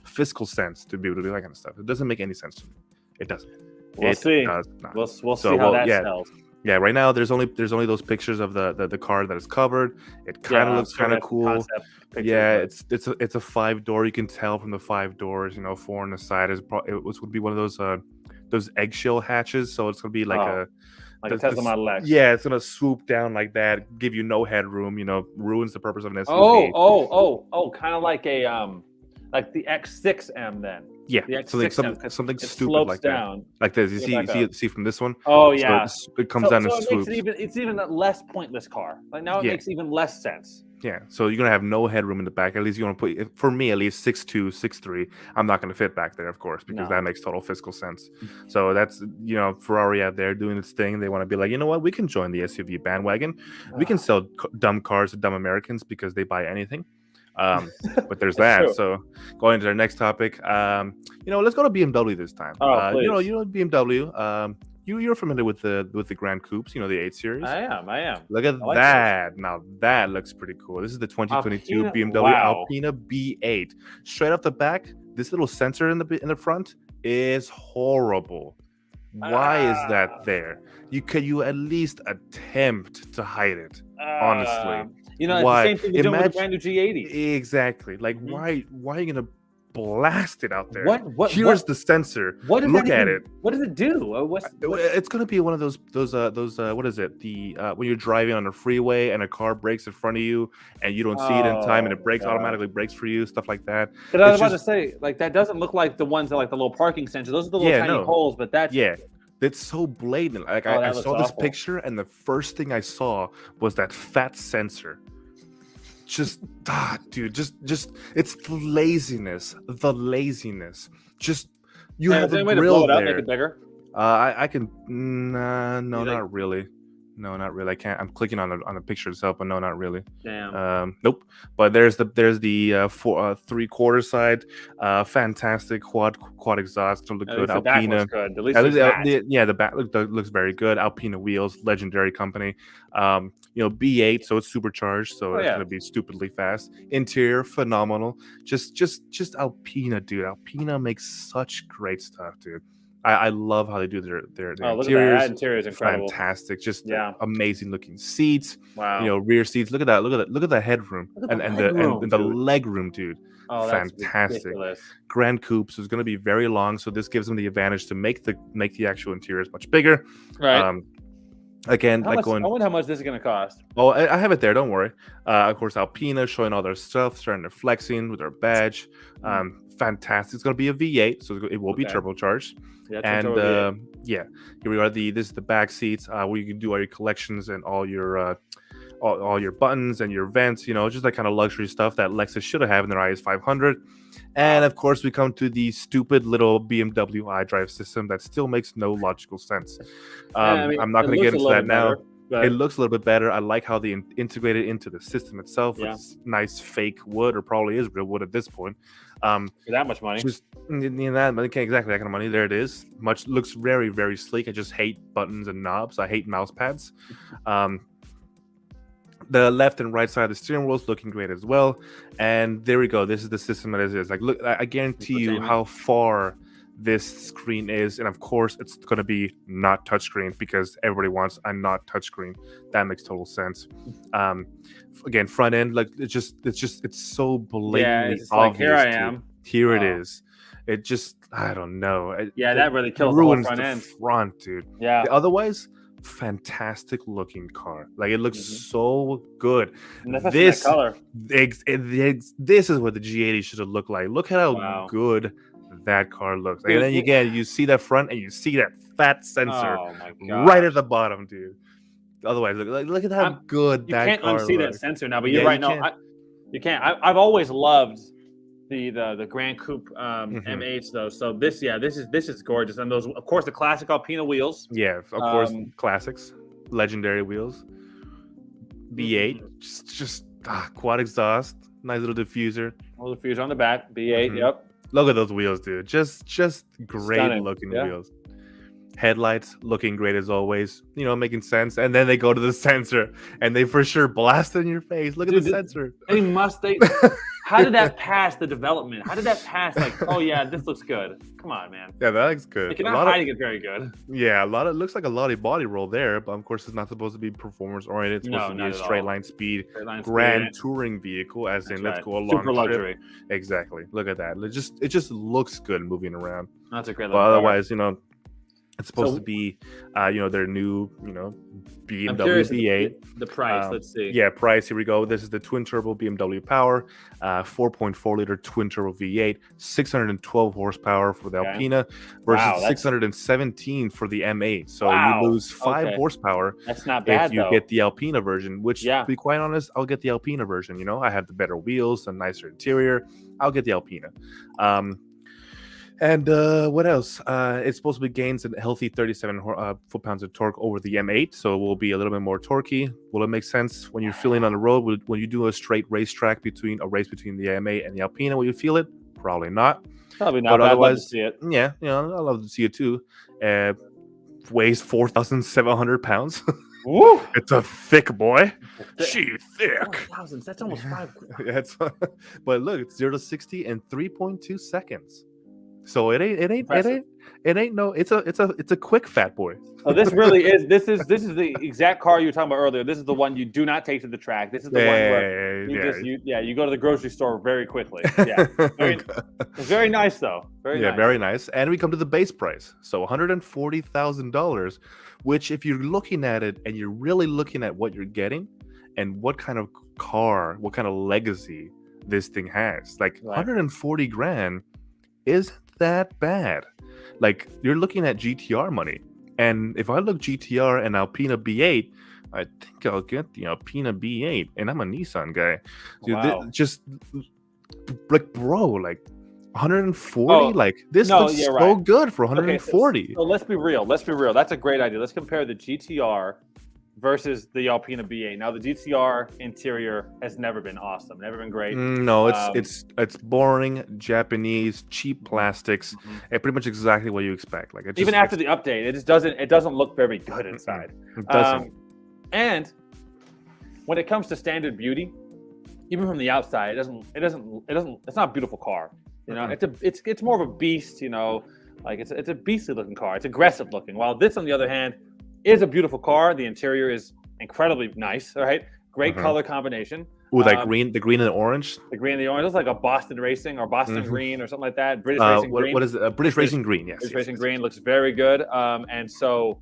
fiscal sense to be able to do that kind of stuff. It doesn't make any sense to me. It doesn't.
We'll see. We'll see how that sells.
Yeah, right now there's only those pictures of the car that is covered. It kind of looks kind of cool. Yeah, it's a 5-door. You can tell from the 5 doors. 4 on the side it would be one of those eggshell hatches. So it's gonna be like a
Tesla Model X.
Yeah, it's gonna swoop down like that, give you no headroom. Ruins the purpose of an SUV.
Kind of like like the X6M then.
Yeah, something stupid like
down.
That. Like this. You see from this one?
Oh yeah.
So it comes down and swoops.
It's even a less pointless car. Like now it makes even less sense.
Yeah, so you're gonna have no headroom in the back. At least you want to put, for me at least, 6'2", 6'3". I'm not gonna fit back there, of course, because that makes total fiscal sense. So that's Ferrari out there doing its thing. They want to be like, you know what, we can join the SUV bandwagon. We can sell dumb cars to dumb Americans because they buy anything. But there's that.
True.
So going to our next topic, let's go to BMW this time. BMW. You're familiar with the Gran Coupes, the 8 Series.
I am.
Look at that. Those. Now that looks pretty cool. This is the 2022 BMW Alpina B8. Straight off the back, this little sensor in the front is horrible. Why is that there? You at least attempt to hide it, honestly.
It's the same thing you're doing with a brand new G80.
Exactly. Like, why are you gonna blast it out there?
Here's
the sensor.
Look at it. What does it do?
It's gonna be one of those what is it? When you're driving on a freeway and a car brakes in front of you and you don't see it in time and it automatically brakes for you, stuff like that.
But I was about to say, like, that doesn't look like the ones that like the little parking sensors. Those are the little tiny holes, but that's
it's so blatant. Like I saw this picture and the first thing I saw was that fat sensor. Dude, just it's the laziness. Just you have a grill there.
Make it bigger?
I can. Not really. No, not really. I can't. I'm clicking on the picture itself, but no, not really.
Damn.
Nope. But there's the 3/4 side. Fantastic quad exhaust. Look good.
The back looks good. At least
the back looks very good. Alpina wheels, legendary company. B8, so it's supercharged, so it's gonna be stupidly fast. Interior, phenomenal. Just Alpina, dude. Alpina makes such great stuff, dude. I love how they do their interiors.
Look at that. That interior is incredible.
Fantastic. Just amazing looking seats.
Wow.
Rear seats. Look at that. Look at the headroom and the leg room, dude.
Oh,
fantastic. Gran Coupes is going to be very long, so this gives them the advantage to make the actual interiors much bigger.
Right.
Again,
I wonder how much this is going to cost.
Oh, I have it there. Don't worry. Of course, Alpina showing all their stuff, starting to flexing with their badge. Fantastic. It's going to be a V8, so it will be turbocharged.
Yeah,
and here we are. This is the back seats where you can do all your collections and all your buttons and your vents. Just that kind of luxury stuff that Lexus should have in their IS 500. And of course, we come to the stupid little BMW iDrive system that still makes no logical sense. I'm not going to get into that now. It looks a little bit better. I like how they integrate it into the system itself. Yeah. It's nice fake wood, or probably is real wood at this point.
For that much money.
Exactly that kind of money. There it is. Looks very, very sleek. I just hate buttons and knobs. I hate mouse pads. The left and right side of the steering wheel is looking great as well. And there we go. This is the system that it is. Like, look, I guarantee you how far this screen is, and of course it's going to be not touchscreen because everybody wants a not touchscreen. That makes total sense. Again, front end, like it's so blatantly obvious.
Like, here I am.
Here it is. It just, I don't know.
That really kills
ruins
the front end.
Front, dude.
Yeah.
Otherwise, fantastic looking car. Like, it looks so good.
And this color.
This is what the G80 should have looked like. Look at how good that car looks. Like, and then you see that front and you see that fat sensor right at the bottom, dude. Otherwise, look at how good that car looks.
You can't unsee that sensor now, but you're right. You can't. I've always loved the Gran Coupe M8s though. So this is gorgeous. And those, of course, the classic Alpina wheels.
Yeah, of course, classics, legendary wheels. B8, just quad exhaust, nice little diffuser.
Little diffuser on the back. B8, yep.
Look at those wheels, dude. Just great looking wheels. Headlights looking great as always, making sense. And then they go to the sensor and they for sure blast in your face. Look at the sensor.
How did that pass the development? How did that pass? Like, oh yeah, this looks good. Come on, man.
Yeah, that looks good.
Like, you're not hiding it very good.
Yeah, looks like a lot of body roll there, but of course it's not supposed to be performance oriented. It's supposed to be a straight line speed, grand touring vehicle, as in let's go a long
super luxury.
Trip. Exactly. Look at that. It just looks good moving around.
That's a great.
But otherwise, it's supposed to be, their new, BMW B8.
The price, let's see.
Yeah, price. Here we go. This is the twin turbo BMW Power, 4.4 liter twin turbo V8, 612 horsepower for the Alpina versus 617 for the M8. So you lose 5 horsepower.
That's not bad.
If you get the Alpina version, which, to be quite honest, I'll get the Alpina version. I have the better wheels, a nicer interior. I'll get the Alpina. And what else? It's supposed to be gains a healthy 37 foot-pounds of torque over the M8, so it will be a little bit more torquey. Will it make sense when you're feeling on the road? When you do a straight racetrack between the M8 and the Alpina, will you feel it? Probably not.
Probably not. But otherwise, I'd love to see it.
Yeah, I love to see it too. Weighs 4,700 pounds.
Woo!
It's a thick boy. She's thick.
4,000. That's almost 5.
But look, it's 0 to 60 in 3.2 seconds. So it's a quick fat boy.
Oh, this really is. This is the exact car you were talking about earlier. This is the one you do not take to the track. This is the one where you go to the grocery store very quickly. Yeah, very nice though.
Very nice. And we come to the base price. So $140,000, which if you're looking at it and you're really looking at what you're getting and what kind of car, what kind of legacy this thing has, like 140 grand isn't that bad. Like, you're looking at GTR money, and if I look GTR and Alpina B8, I think I'll get the Alpina B8, and I'm a Nissan guy. Dude, just like, bro, like 140, like this looks so good for 140.
Okay, so let's be real. That's a great idea. Let's compare the GTR versus the Alpina B8. Now, the GTR interior has never been awesome, never been great.
No, it's boring, Japanese, cheap plastics, and pretty much exactly what you expect. Like,
even after the update, it doesn't look very good inside.
It doesn't.
And when it comes to standard beauty, even from the outside, it's not a beautiful car. It's more of a beast. Like it's a beastly looking car. It's aggressive looking. While this, on the other hand, is a beautiful car. The interior is incredibly nice. All right, great color combination.
Ooh, the green and the orange.
The green and the orange. It's like a Boston Racing or Boston Green or something like that. British Racing Green.
What is it? British Racing Green? Yes.
British Racing Green looks very good. And so,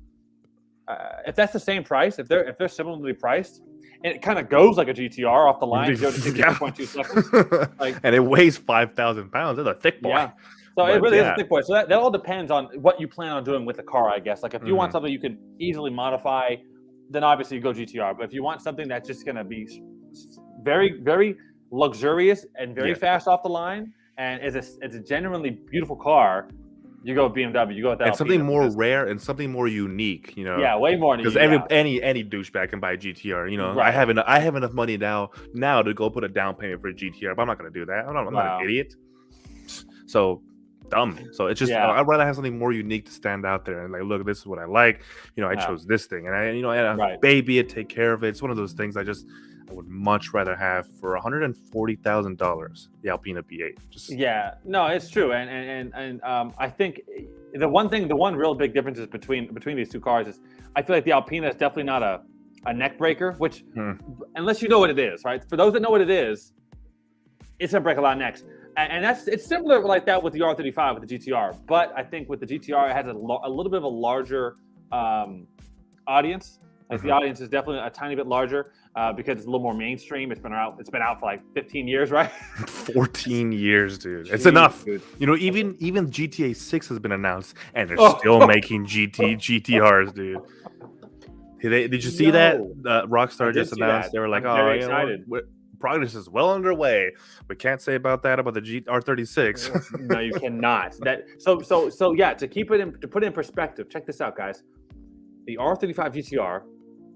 if that's the same price, if they're similarly priced, and it kind of goes like a GTR off the line, 0 to 60.2 seconds,
and it weighs 5,000 pounds. It's a thick boy.
Yeah. So it really is a thick boy. So that all depends on what you plan on doing with the car, I guess. Like, if you want something you can easily modify, then obviously you go GTR. But if you want something that's just going to be very, very luxurious and very fast off the line, and it's a genuinely beautiful car, you go with BMW. You go with that.
And something more rare and something more unique,
Yeah, way more.
Because any douchebag can buy a GTR. Right. I have enough money now to go put a down payment for a GTR, but I'm not going to do that. I'm not an idiot. So dumb. So it's just I'd rather have something more unique to stand out there and like, look, this is what I like. I chose this thing, and I baby it, take care of it. It's one of those things I would much rather have for $140,000. The Alpina B8.
It's true, and I think the one real big difference is between these two cars is I feel like the Alpina is definitely not a neck breaker, which unless you know what it is, right? For those that know what it is, it's gonna break a lot of necks. And it's similar like that with the R35 with the GTR, but I think with the GTR it has a little bit of a larger audience. Like the audience is definitely a tiny bit larger because it's a little more mainstream. It's been out for like 15 years, right?
14 years, dude. It's enough. Dude. Even GTA 6 has been announced, and they're still making GTRs, dude. Did you see that? Rockstar just announced. They were like,
very excited.
Progress is well underway. We can't say about that about the R36.
No, you cannot. So to put it in perspective, check this out, guys. The R35 GTR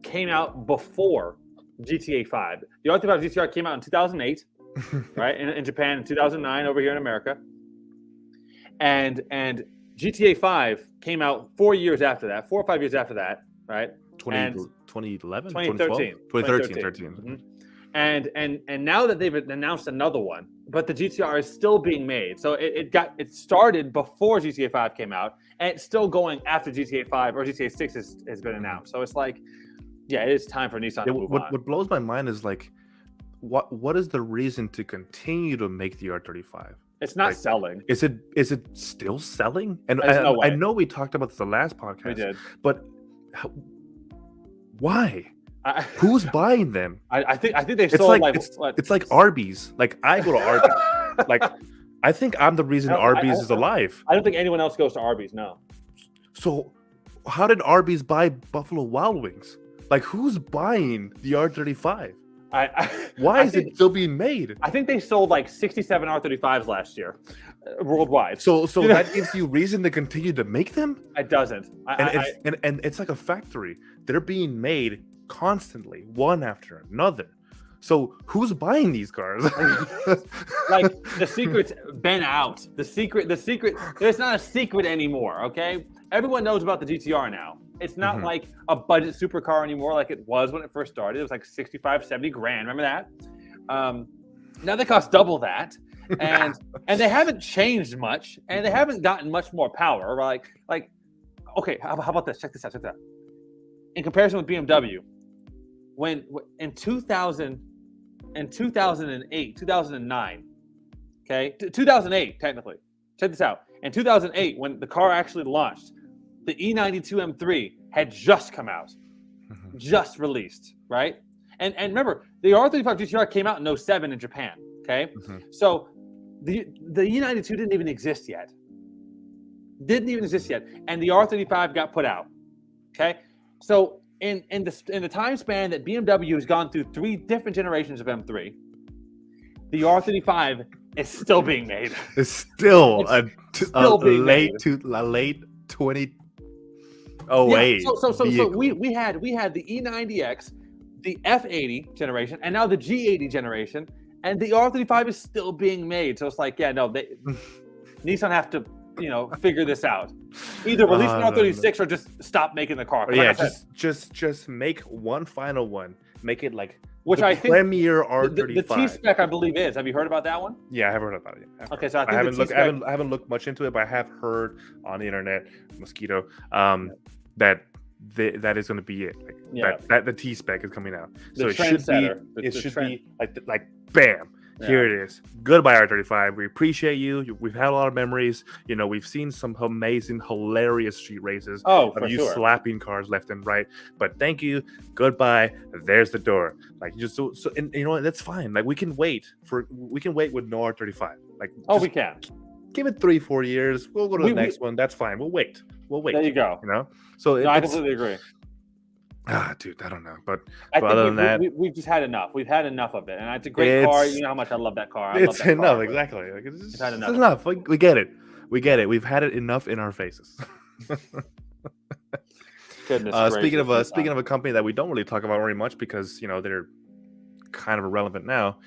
came out before GTA 5. The R35 GTR came out in 2008, right? In Japan, in 2009 over here in America. And GTA 5 came out 4 years after that, 4 or 5 years after that, right?
2011,
2013.
2013.
Mm-hmm. And now that they've announced another one, but the GTR is still being made. So it started before GTA 5 came out, and it's still going after GTA 5 or GTA 6 has been announced. So it's like, yeah, it is time for Nissan to move on.
What blows my mind is like, what is the reason to continue to make the R35?
It's not selling.
Is it still selling? And
no
I know we talked about this the last podcast. We
did.
But why? Who's buying them?
I think they sold
it's like Arby's. Like I go to Arby's. Like I think I'm the reason Arby's is alive.
I don't think anyone else goes to Arby's. No.
So how did Arby's buy Buffalo Wild Wings? Like who's buying the R35? Why is it still being made?
I think they sold like 67 R35s last year, worldwide.
So that gives you reason to continue to make them?
It doesn't.
And it's like a factory. They're being made constantly, one after another. So who's buying these cars?
Like the secret's been out. The secret. There's not a secret anymore. Okay, everyone knows about the GTR now. It's not like a budget supercar anymore like it was when it first started. It was like 65, 70 grand. Remember that? Now they cost double that. And they haven't changed much. And they haven't gotten much more power. Like okay, how about this? Check this out. In comparison with BMW, when in 2008, 2009, okay? 2008, technically. Check this out. In 2008, when the car actually launched, the E92 M3 had just come out, just released, right? And remember, the R35 GTR came out in 07 in Japan, okay? So the E92 didn't even exist yet. And the R35 got put out, okay? So in the time span that BMW has gone through 3 different generations of M3, the R35 is still being made.
It's still late 2008.
Yeah, so we had the E90X, the F80 generation, and now the G80 generation, and the R35 is still being made. So it's like, yeah, no, Nissan have to, figure this out. Either release an R36 or just stop making the car.
Yeah, just make one final one. Make it like
which I think
premier R35.
The T-Spec, I believe, is. Have you heard about that one?
Yeah, I have heard about it. Yeah.
Okay, so I
haven't looked much into it, but I have heard on the internet, Mosquito, that is going to be it. That the T-Spec is coming out. So it should be like bam. Yeah. Here it is. Goodbye, R35. We appreciate you. We've had a lot of memories. We've seen some amazing, hilarious street races
of
you slapping cars left and right. But thank you. Goodbye. There's the door. Like just and you know what? That's fine. Like we can wait with no R35. Like
we can.
Give it 3-4 years. We'll go to the next one. That's fine. We'll wait.
There you go.
So
I completely agree.
Dude, I don't know, but
other than that, we've just had enough. We've had enough of it, and it's a great car. You know how much I love that car.
It's enough, exactly. Like, it's enough. Like, we get it. We've had it enough in our faces.
Goodness.
Speaking of a company that we don't really talk about very much because they're kind of irrelevant now.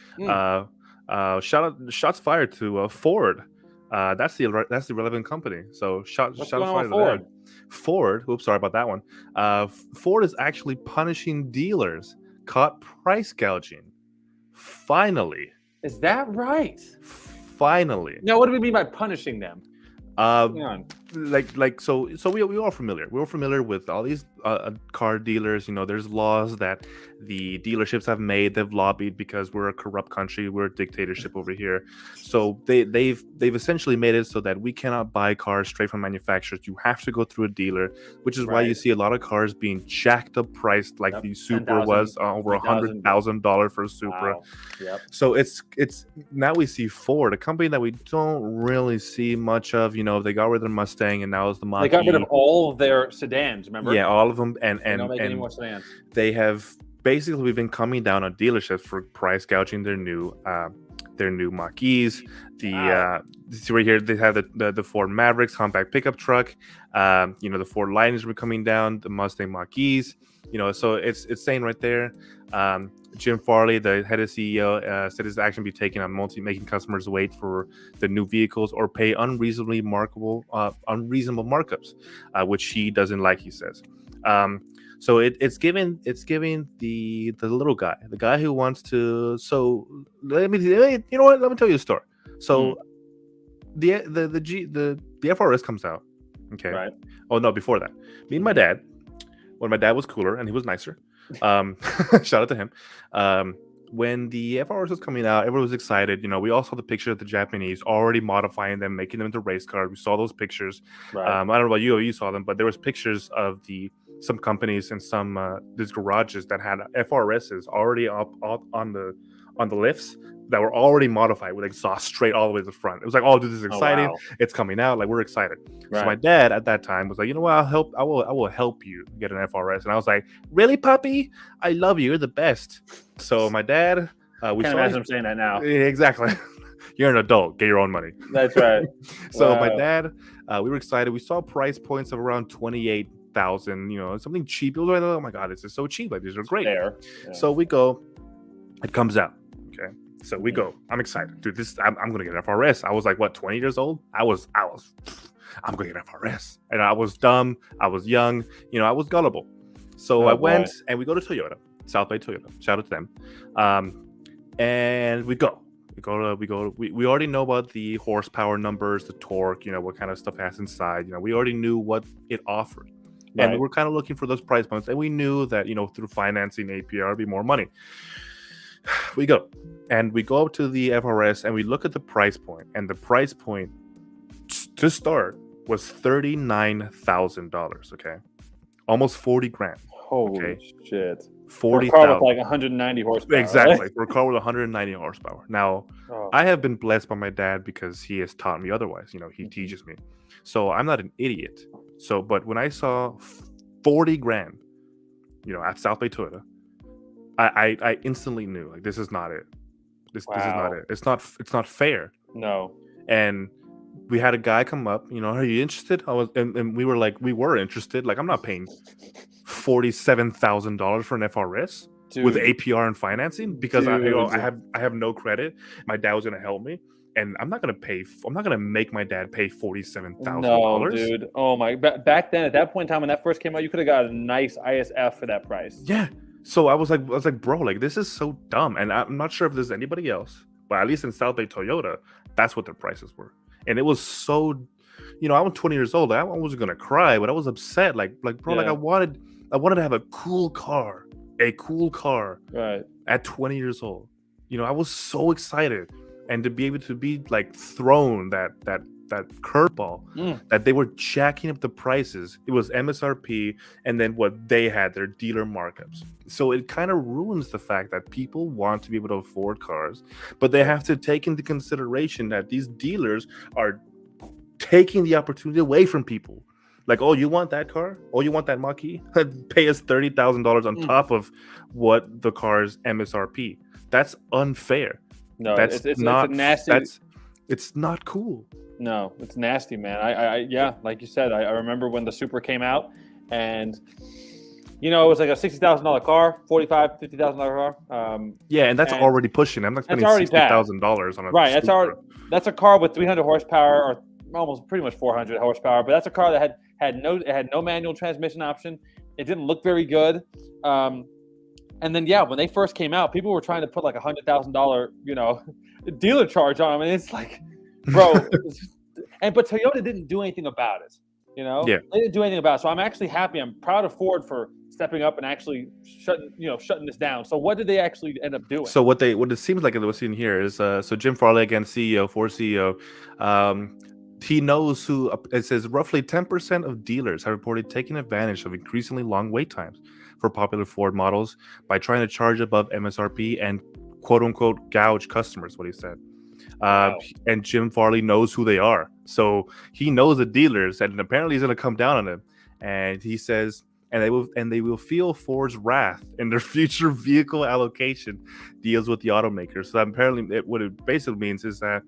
Shots fired to Ford. That's the relevant company. So shots fired to Ford. Ford, oops, sorry about that one. Ford is actually punishing dealers caught price gouging. Finally.
Is that right?
Finally.
Now, what do we mean by punishing them?
So we are familiar. We're familiar with all these car dealers. There's laws that the dealerships have made. They've lobbied because we're a corrupt country. We're a dictatorship over here. So they've essentially made it so that we cannot buy cars straight from manufacturers. You have to go through a dealer, which is why you see a lot of cars being jacked up priced, like the Supra was over $100,000 for a Supra.
Wow. Yep.
So it's now we see Ford, a company that we don't really see much of. They got rid of their Mustang and now it's the Mach-E.
They got rid of all of their sedans, remember?
Yeah, all of them. And
they don't make any more sedans.
They have basically been coming down on dealerships for price gouging their new Mach-E's. See right here, they have the Ford Mavericks compact pickup truck. The Ford Lightnings were coming down, the Mustang Mach-E's. So it's saying right there. Jim Farley, the head of CEO, said his action be taken on making customers wait for the new vehicles or pay unreasonable markups, which he doesn't like. He says. So it's giving the little guy, the guy who wants to. So let me tell you a story. So the FRS comes out. Okay.
Right.
Oh no, before that, me and my dad, when my dad was cooler and he was nicer. Shout out to him. When the FRS was coming out, everyone was excited. We all saw the picture of the Japanese already modifying them, making them into race cars. We saw those pictures.
Right.
I don't know about you, you saw them, but there was pictures of some companies and some these garages that had FRSs already up on the lifts that were already modified with exhaust straight all the way to the front. It was like, oh, dude, this is exciting.
Wow.
It's coming out. Like, we're excited.
Right.
So my dad at that time was like, you know what? I will help you get an FRS. And I was like, really, puppy? I love you. You're the best. So my dad,
we can't imagine him saying that now.
Exactly. You're an adult. Get your own money.
That's right.
So my dad, we were excited. We saw price points of around 28,000. Something cheap. It was like, oh my god, this is so cheap. Like, these are great.
Yeah.
So we go. It comes out. Okay. So we go. I'm excited, dude. I'm gonna get an FRS. I was like, what, 20 years old? I'm gonna get an FRS, and I was dumb. I was young. I was gullible. So I went and we go to Toyota, South Bay Toyota. Shout out to them. And we go. We already know about the horsepower numbers, the torque. What kind of stuff it has inside. We already knew what it offered. Right. And we're kind of looking for those price points, and we knew that through financing APR would be more money. We go up to the FRS and we look at the price point, and the price point to start was $39,000. Okay, almost 40 grand.
Holy shit!
40,000
for a car with like 190 horsepower.
Exactly,
right?
for a car with 190 horsepower. Now, I have been blessed by my dad because he has taught me otherwise. He teaches me, so I'm not an idiot. So, but when I saw 40 grand, at South Bay Toyota, I instantly knew, like, this is not it. This is not it. It's not fair.
No.
And we had a guy come up, are you interested? And we were interested. Like, I'm not paying $47,000 for an FRS with APR and financing because I have no credit. My dad was gonna help me, and I'm not gonna make my dad pay $47,000.
No, dude. Oh my! Back then, at that point in time when that first came out, you could have got a nice ISF for that price.
Yeah. So I was like, bro, like, this is so dumb. And I'm not sure if there's anybody else, but at least in South Bay Toyota, that's what their prices were. And it was so, I was 20 years old. I wasn't gonna cry, but I was upset. Like, bro, like, I wanted to have a cool car,
right,
at 20 years old. I was so excited, and to be able to be like thrown that curveball that they were jacking up the prices. It was MSRP, and then what they had, their dealer markups. So it kind of ruins the fact that people want to be able to afford cars, but they have to take into consideration that these dealers are taking the opportunity away from people. Like, oh, you want that car? Oh, you want that Mach-E? Pay us $30,000 on top of what the car's MSRP. That's unfair.
No, it's not nasty.
It's not cool.
No, it's nasty, man. I like you said, I remember when the Supra came out, and it was like a $60,000 car, $50,000 car.
Yeah, and that's already pushing. I'm not spending $60,000 on a
right. That's a car with 300 horsepower, or almost pretty much 400 horsepower. But that's a car that had no manual transmission option. It didn't look very good. And then when they first came out, people were trying to put like $100,000, dealer charge on them, and it's like, bro. But Toyota didn't do anything about it.
Yeah.
They didn't do anything about it. So I'm actually happy. I'm proud of Ford for stepping up and actually shutting this down. So what did they actually end up doing?
So what it seems like it was seen here is so Jim Farley, again, Ford CEO, he knows who. It says roughly 10% of dealers have reported taking advantage of increasingly long wait times for popular Ford models by trying to charge above MSRP and quote unquote gouge customers. What he said.
Wow.
And Jim Farley knows who they are. So he knows the dealers, and apparently he's going to come down on them. And he says, and they will feel Ford's wrath in their future vehicle allocation deals with the automakers. So apparently what it basically means is that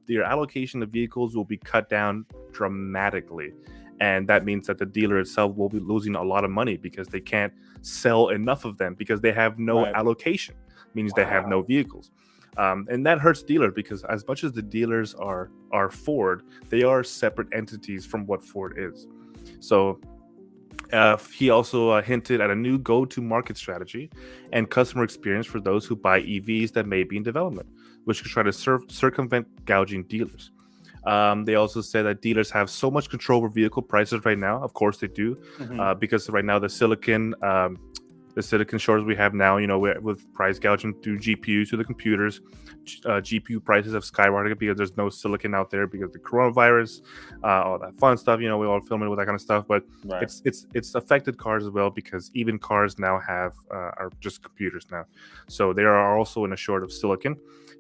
their allocation of vehicles will be cut down dramatically. and that means that the dealer itself will be losing a lot of money because they can't sell enough of them because they have no allocation, means they have no vehicles. And that hurts dealers because as much as the dealers are Ford, they are separate entities from what Ford is. So he also hinted at a new go-to-market strategy and customer experience for those who buy EVs that may be in development, which could try to circumvent gouging dealers. They also said that dealers have so much control over vehicle prices right now. Of course they do, because right now the silicon shortage we have now, with price gouging through GPUs to the computers, GPU prices have skyrocketed because there's no silicon out there because of the coronavirus, all that fun stuff. We all filming with that kind of stuff, but it's affected cars as well because even cars now are just computers now, so they are also in a short of silicon.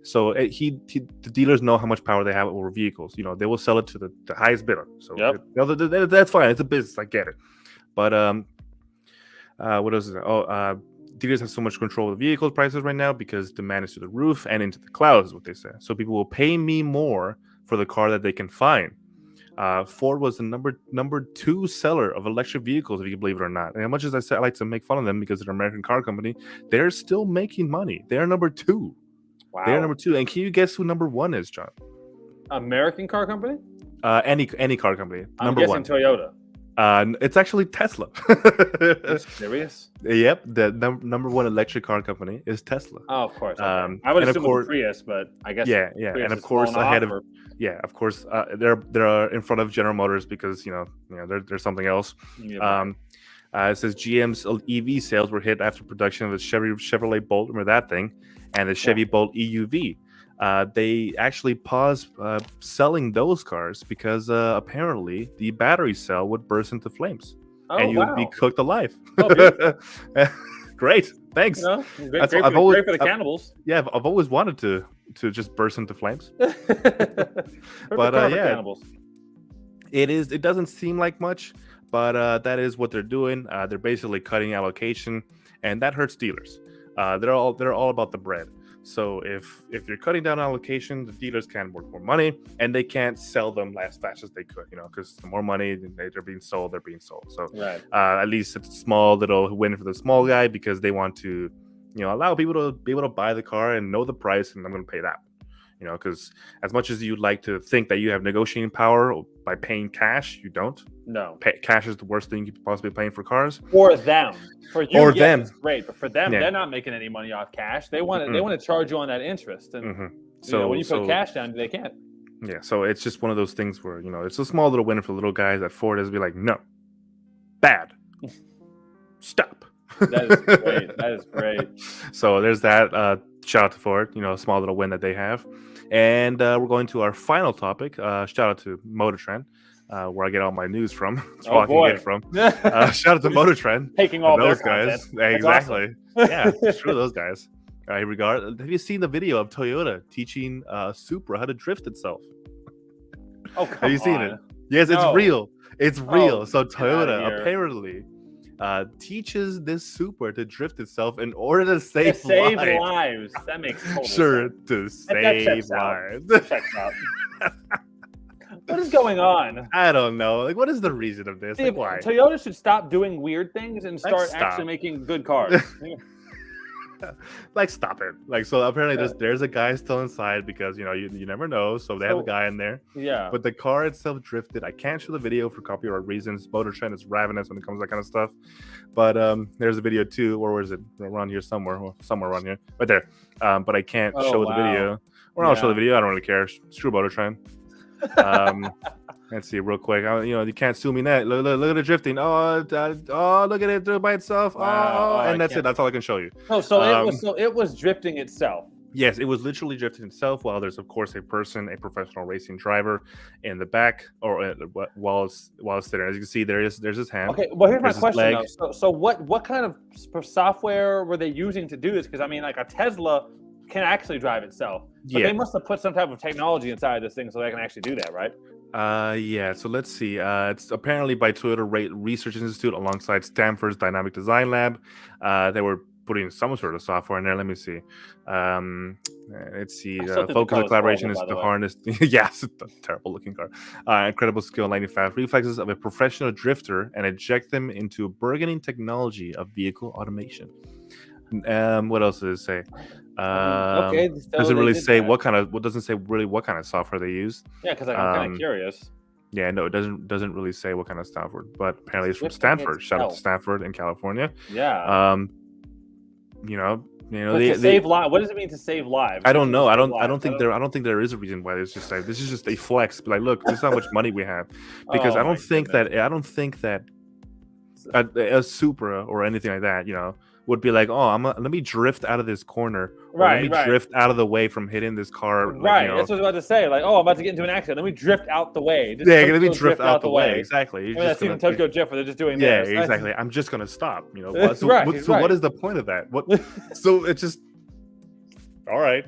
So the dealers know how much power they have over vehicles. They will sell it to the highest bidder. So that's fine. It's a business. I get it, but what else is there? Dealers have so much control of the vehicle prices right now because demand is to the roof and into the clouds, is what they say. So people will pay me more for the car that they can find. Ford was the number 2 seller of electric vehicles, if you can believe it or not. And as much as I like to make fun of them because they're an American car company, they're still making money. They're number 2. Wow. They're number 2. And can you guess who number 1 is, John?
American car company?
Any car company.
I'm guessing 1. Toyota.
It's actually Tesla.
Are you serious?
Yep, the number 1 electric car company is Tesla.
Oh, of course. Okay. I would assume Prius, but I guess
yeah, and of course ahead of of course they're in front of General Motors because there's something else. It says GM's EV sales were hit after production of the Chevrolet Bolt, remember that thing, and the Chevy Bolt EUV. They actually paused selling those cars because apparently the battery cell would burst into flames and you would be cooked alive. Great, thanks.
Great for the cannibals.
Yeah, I've always wanted to just burst into flames.
But cannibals.
It doesn't seem like much, but that is what they're doing. They're basically cutting allocation, and that hurts dealers. They're all about the bread. So if you're cutting down allocation, the dealers can work more money, and they can't sell them as fast as they could, because the more money they're being sold, they're being sold. So at least it's a small little win for the small guy because they want to, allow people to be able to buy the car and know the price, and I'm going to pay that. Because as much as you'd like to think that you have negotiating power by paying cash, you don't.
No.
Cash is the worst thing you could possibly be paying for cars.
For them. For you,
them.
It's great. But for them, they're not making any money off cash. They want to charge you on that interest. And so when you put cash down, they can't.
Yeah, so it's just one of those things where, it's a small little win for little guys that Ford is be like, no. Bad. Stop.
That is great.
So there's that. Shout out to Ford, a small little win that they have. And we're going to our final topic. Shout out to Motor Trend, where I get all my news from. That's all I can get from. Shout out to Motor Trend.
Taking all
those
their
guys.
Content.
Exactly. Yeah, screw those guys. Have you seen the video of Toyota teaching Supra how to drift itself?
Oh, come on.
Have you seen it? Yes, it's real. It's real. So Toyota apparently teaches this Supra to drift itself in order to save
lives. That makes total sense.
To save lives.
Checks out. What is going on?
I don't know. What is the reason of this? Why?
Toyota should stop doing weird things and start actually making good cars.
Stop it. So apparently there's a guy still inside because you never know, so they have a guy in there.
Yeah,
but the car itself drifted. I can't show the video for copyright reasons. Motor Trend is ravenous when it comes to that kind of stuff, but there's a video too. Where is it? Around here somewhere around here, right there. But I can't show the video, or I'll show the video. I don't really care. Screw Motor Trend. Let's see real quick. You can't sue me that. Look at the drifting. Oh, look at it by itself. And that's it. That's all I can show you.
Oh, so it was drifting itself.
Yes, it was literally drifting itself. While there's of course a professional racing driver in the back, or while it's sitting. As you can see, there's his hand.
Okay, well here's my question though. So what kind of software were they using to do this? Because a Tesla can actually drive itself. But they must have put some type of technology inside this thing so they can actually do that, right?
So let's see. It's apparently by Toyota Research Institute alongside Stanford's Dynamic Design Lab. They were putting some sort of software in there. Let me see. Let's see. Focus
the
on collaboration
horrible,
is to harness. Yes, it's a terrible looking car. Incredible skill and lightning fast reflexes of a professional drifter, and eject them into burgeoning technology of vehicle automation. What else does it say?
Okay, so
doesn't really say what kind of. What doesn't say really what kind of software they use.
Yeah, because I'm kind of curious.
Yeah, no, it doesn't really say what kind of software, but apparently it's from Stanford. Shout out to Stanford in California.
Yeah.
They
save lives. What does it mean to save lives?
I don't know. I don't think there is a reason why it's just like this is just a flex. But like, look, this is how much money we have, because I don't think that a Supra or anything like that, would be like, oh, let me drift out of this corner, let me drift out of the way from hitting this car.
Right, that's what I was about to say. Like, oh, I'm about to get into an accident. Let me drift out the way.
Let me drift out the way. Exactly.
That's even Tokyo Drift where they're just doing
this. Yeah, exactly. I'm just gonna stop. So what is the point of that? What? So it's just all right.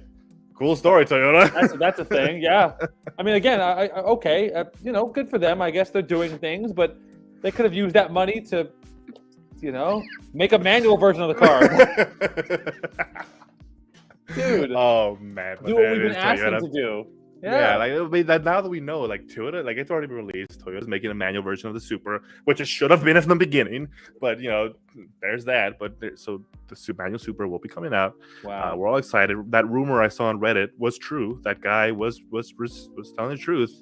Cool story, Toyota.
That's a thing. Yeah. I mean, again, okay. Good for them. I guess they're doing things, but they could have used that money to, make a manual version of the car. Dude.
Oh man.
Do what we've been asking to do.
Yeah, now that we know, like Toyota, like it's already been released. Toyota's making a manual version of the Supra, which it should have been from the beginning. But there's that. But so the manual Supra will be coming out.
Wow,
we're all excited. That rumor I saw on Reddit was true. That guy was telling the truth.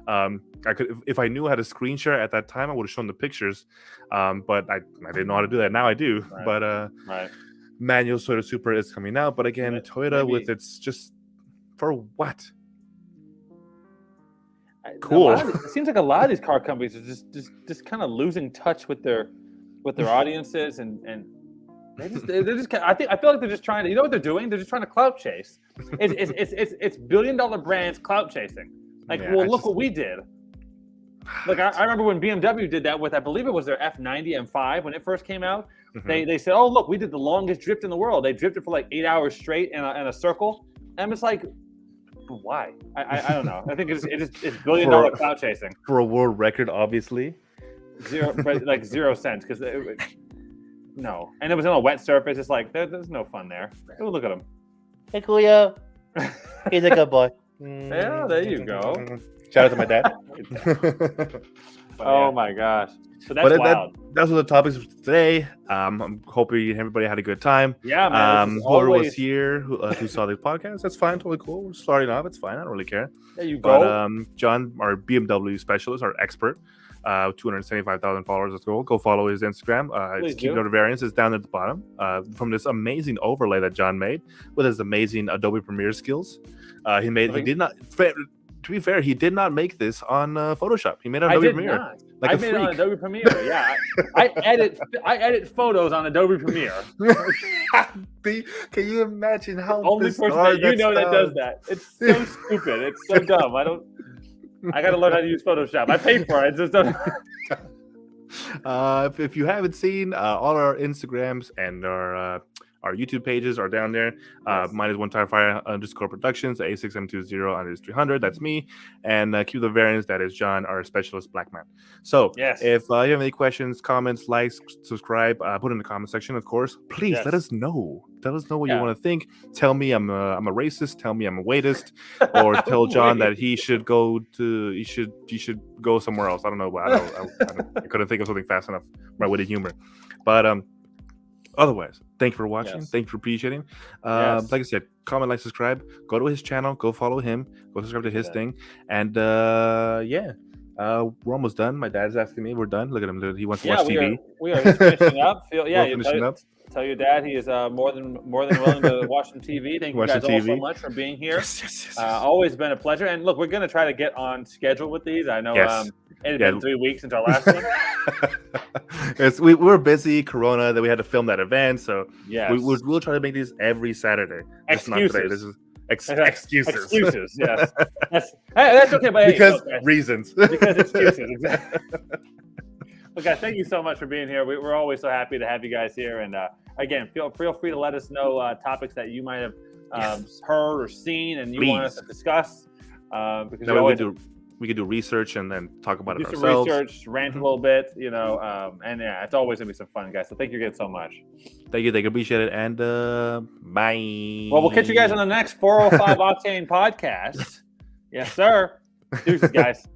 I could, if I knew how to screen share at that time, I would have shown the pictures. But I didn't know how to do that. Now I do.
Right.
But manual Toyota Supra is coming out. But again, Toyota with its just for what? Cool.
It seems like a lot of these car companies are just kind of losing touch with their audiences, and they're just I feel like they're just trying to, what they're doing? They're just trying to clout chase. It's $1 billion brands clout chasing. Like, look what we did. Like I remember when BMW did that with, I believe it was their F90 M5 when it first came out. Mm-hmm. They said, oh look, we did the longest drift in the world. They drifted for like 8 hours straight in a circle, and it's like, why? I don't know. I think it's $1 billion clout chasing
for a world record, obviously.
0 cents, because no, and it was on a wet surface. It's like there's no fun there. Oh, look at him.
Hey, Julio. He's a good boy.
Yeah, there you go.
Shout out to my dad.
Oh my gosh. So that's wild.
That's what the topics for today. I'm hoping everybody had a good time.
Yeah, man.
Whoever was here who saw the podcast, that's fine. Totally cool. We're starting off. It's fine. I don't really care.
There you go.
But John, our BMW specialist, our expert, 275,000 followers. Let's go. Go follow his Instagram. It's Keep Note of Variance. It's down at the bottom. From this amazing overlay that John made with his amazing Adobe Premiere skills. He did not. To be fair, he did not make this on Photoshop. He made it on Adobe Premiere.
Not. I made it on Adobe Premiere. Yeah, I edit photos on Adobe Premiere.
Can you imagine how
only person that that does that? It's so stupid. It's so dumb. I got to learn how to use Photoshop. I paid for it. I just don't.
If you haven't seen all our Instagrams and our YouTube pages are down there. Mine is _Productions, A6M20 That's me. And Keep the Variance, that is John, our specialist black man. So if you have any questions, comments, likes, subscribe, put in the comment section, of course. Please let us know. Tell us what you want to think. Tell me I'm a racist. Tell me I'm a weightist. Or tell John that he should go somewhere else. I don't know. I couldn't think of something fast enough. My witty humor. But otherwise, thank you for watching. Thank you for appreciating. Like I said, comment, like, subscribe. Go to his channel. Go follow him. Go subscribe to his thing. And we're almost done. My dad's asking me. We're done. Look at him. He wants to watch TV.
We are finishing up. Tell your dad he is more than willing to watch some TV. Thank you guys all so much for being here. Yes. Always been a pleasure. And look, we're going to try to get on schedule with these. I know it's been 3 weeks since our last one.
We were busy, Corona, that we had to film that event. So we'll try to make these every Saturday.
Excuses.
Not today. This is excuses.
Excuses, yes. That's okay. But
because reasons.
Because excuses, exactly. Well, guys, thank you so much for being here. We're always so happy to have you guys here. And again, feel free to let us know topics that you might have heard or seen and you want us to discuss. Because
we could do research and then talk about it
some
ourselves.
Research, rant a little bit, and yeah, it's always gonna be some fun, guys. So thank you again so much.
Thank you, appreciate it, and bye.
Well, we'll catch you guys on the next 405 Octane podcast. Yes, sir. Deuces, guys.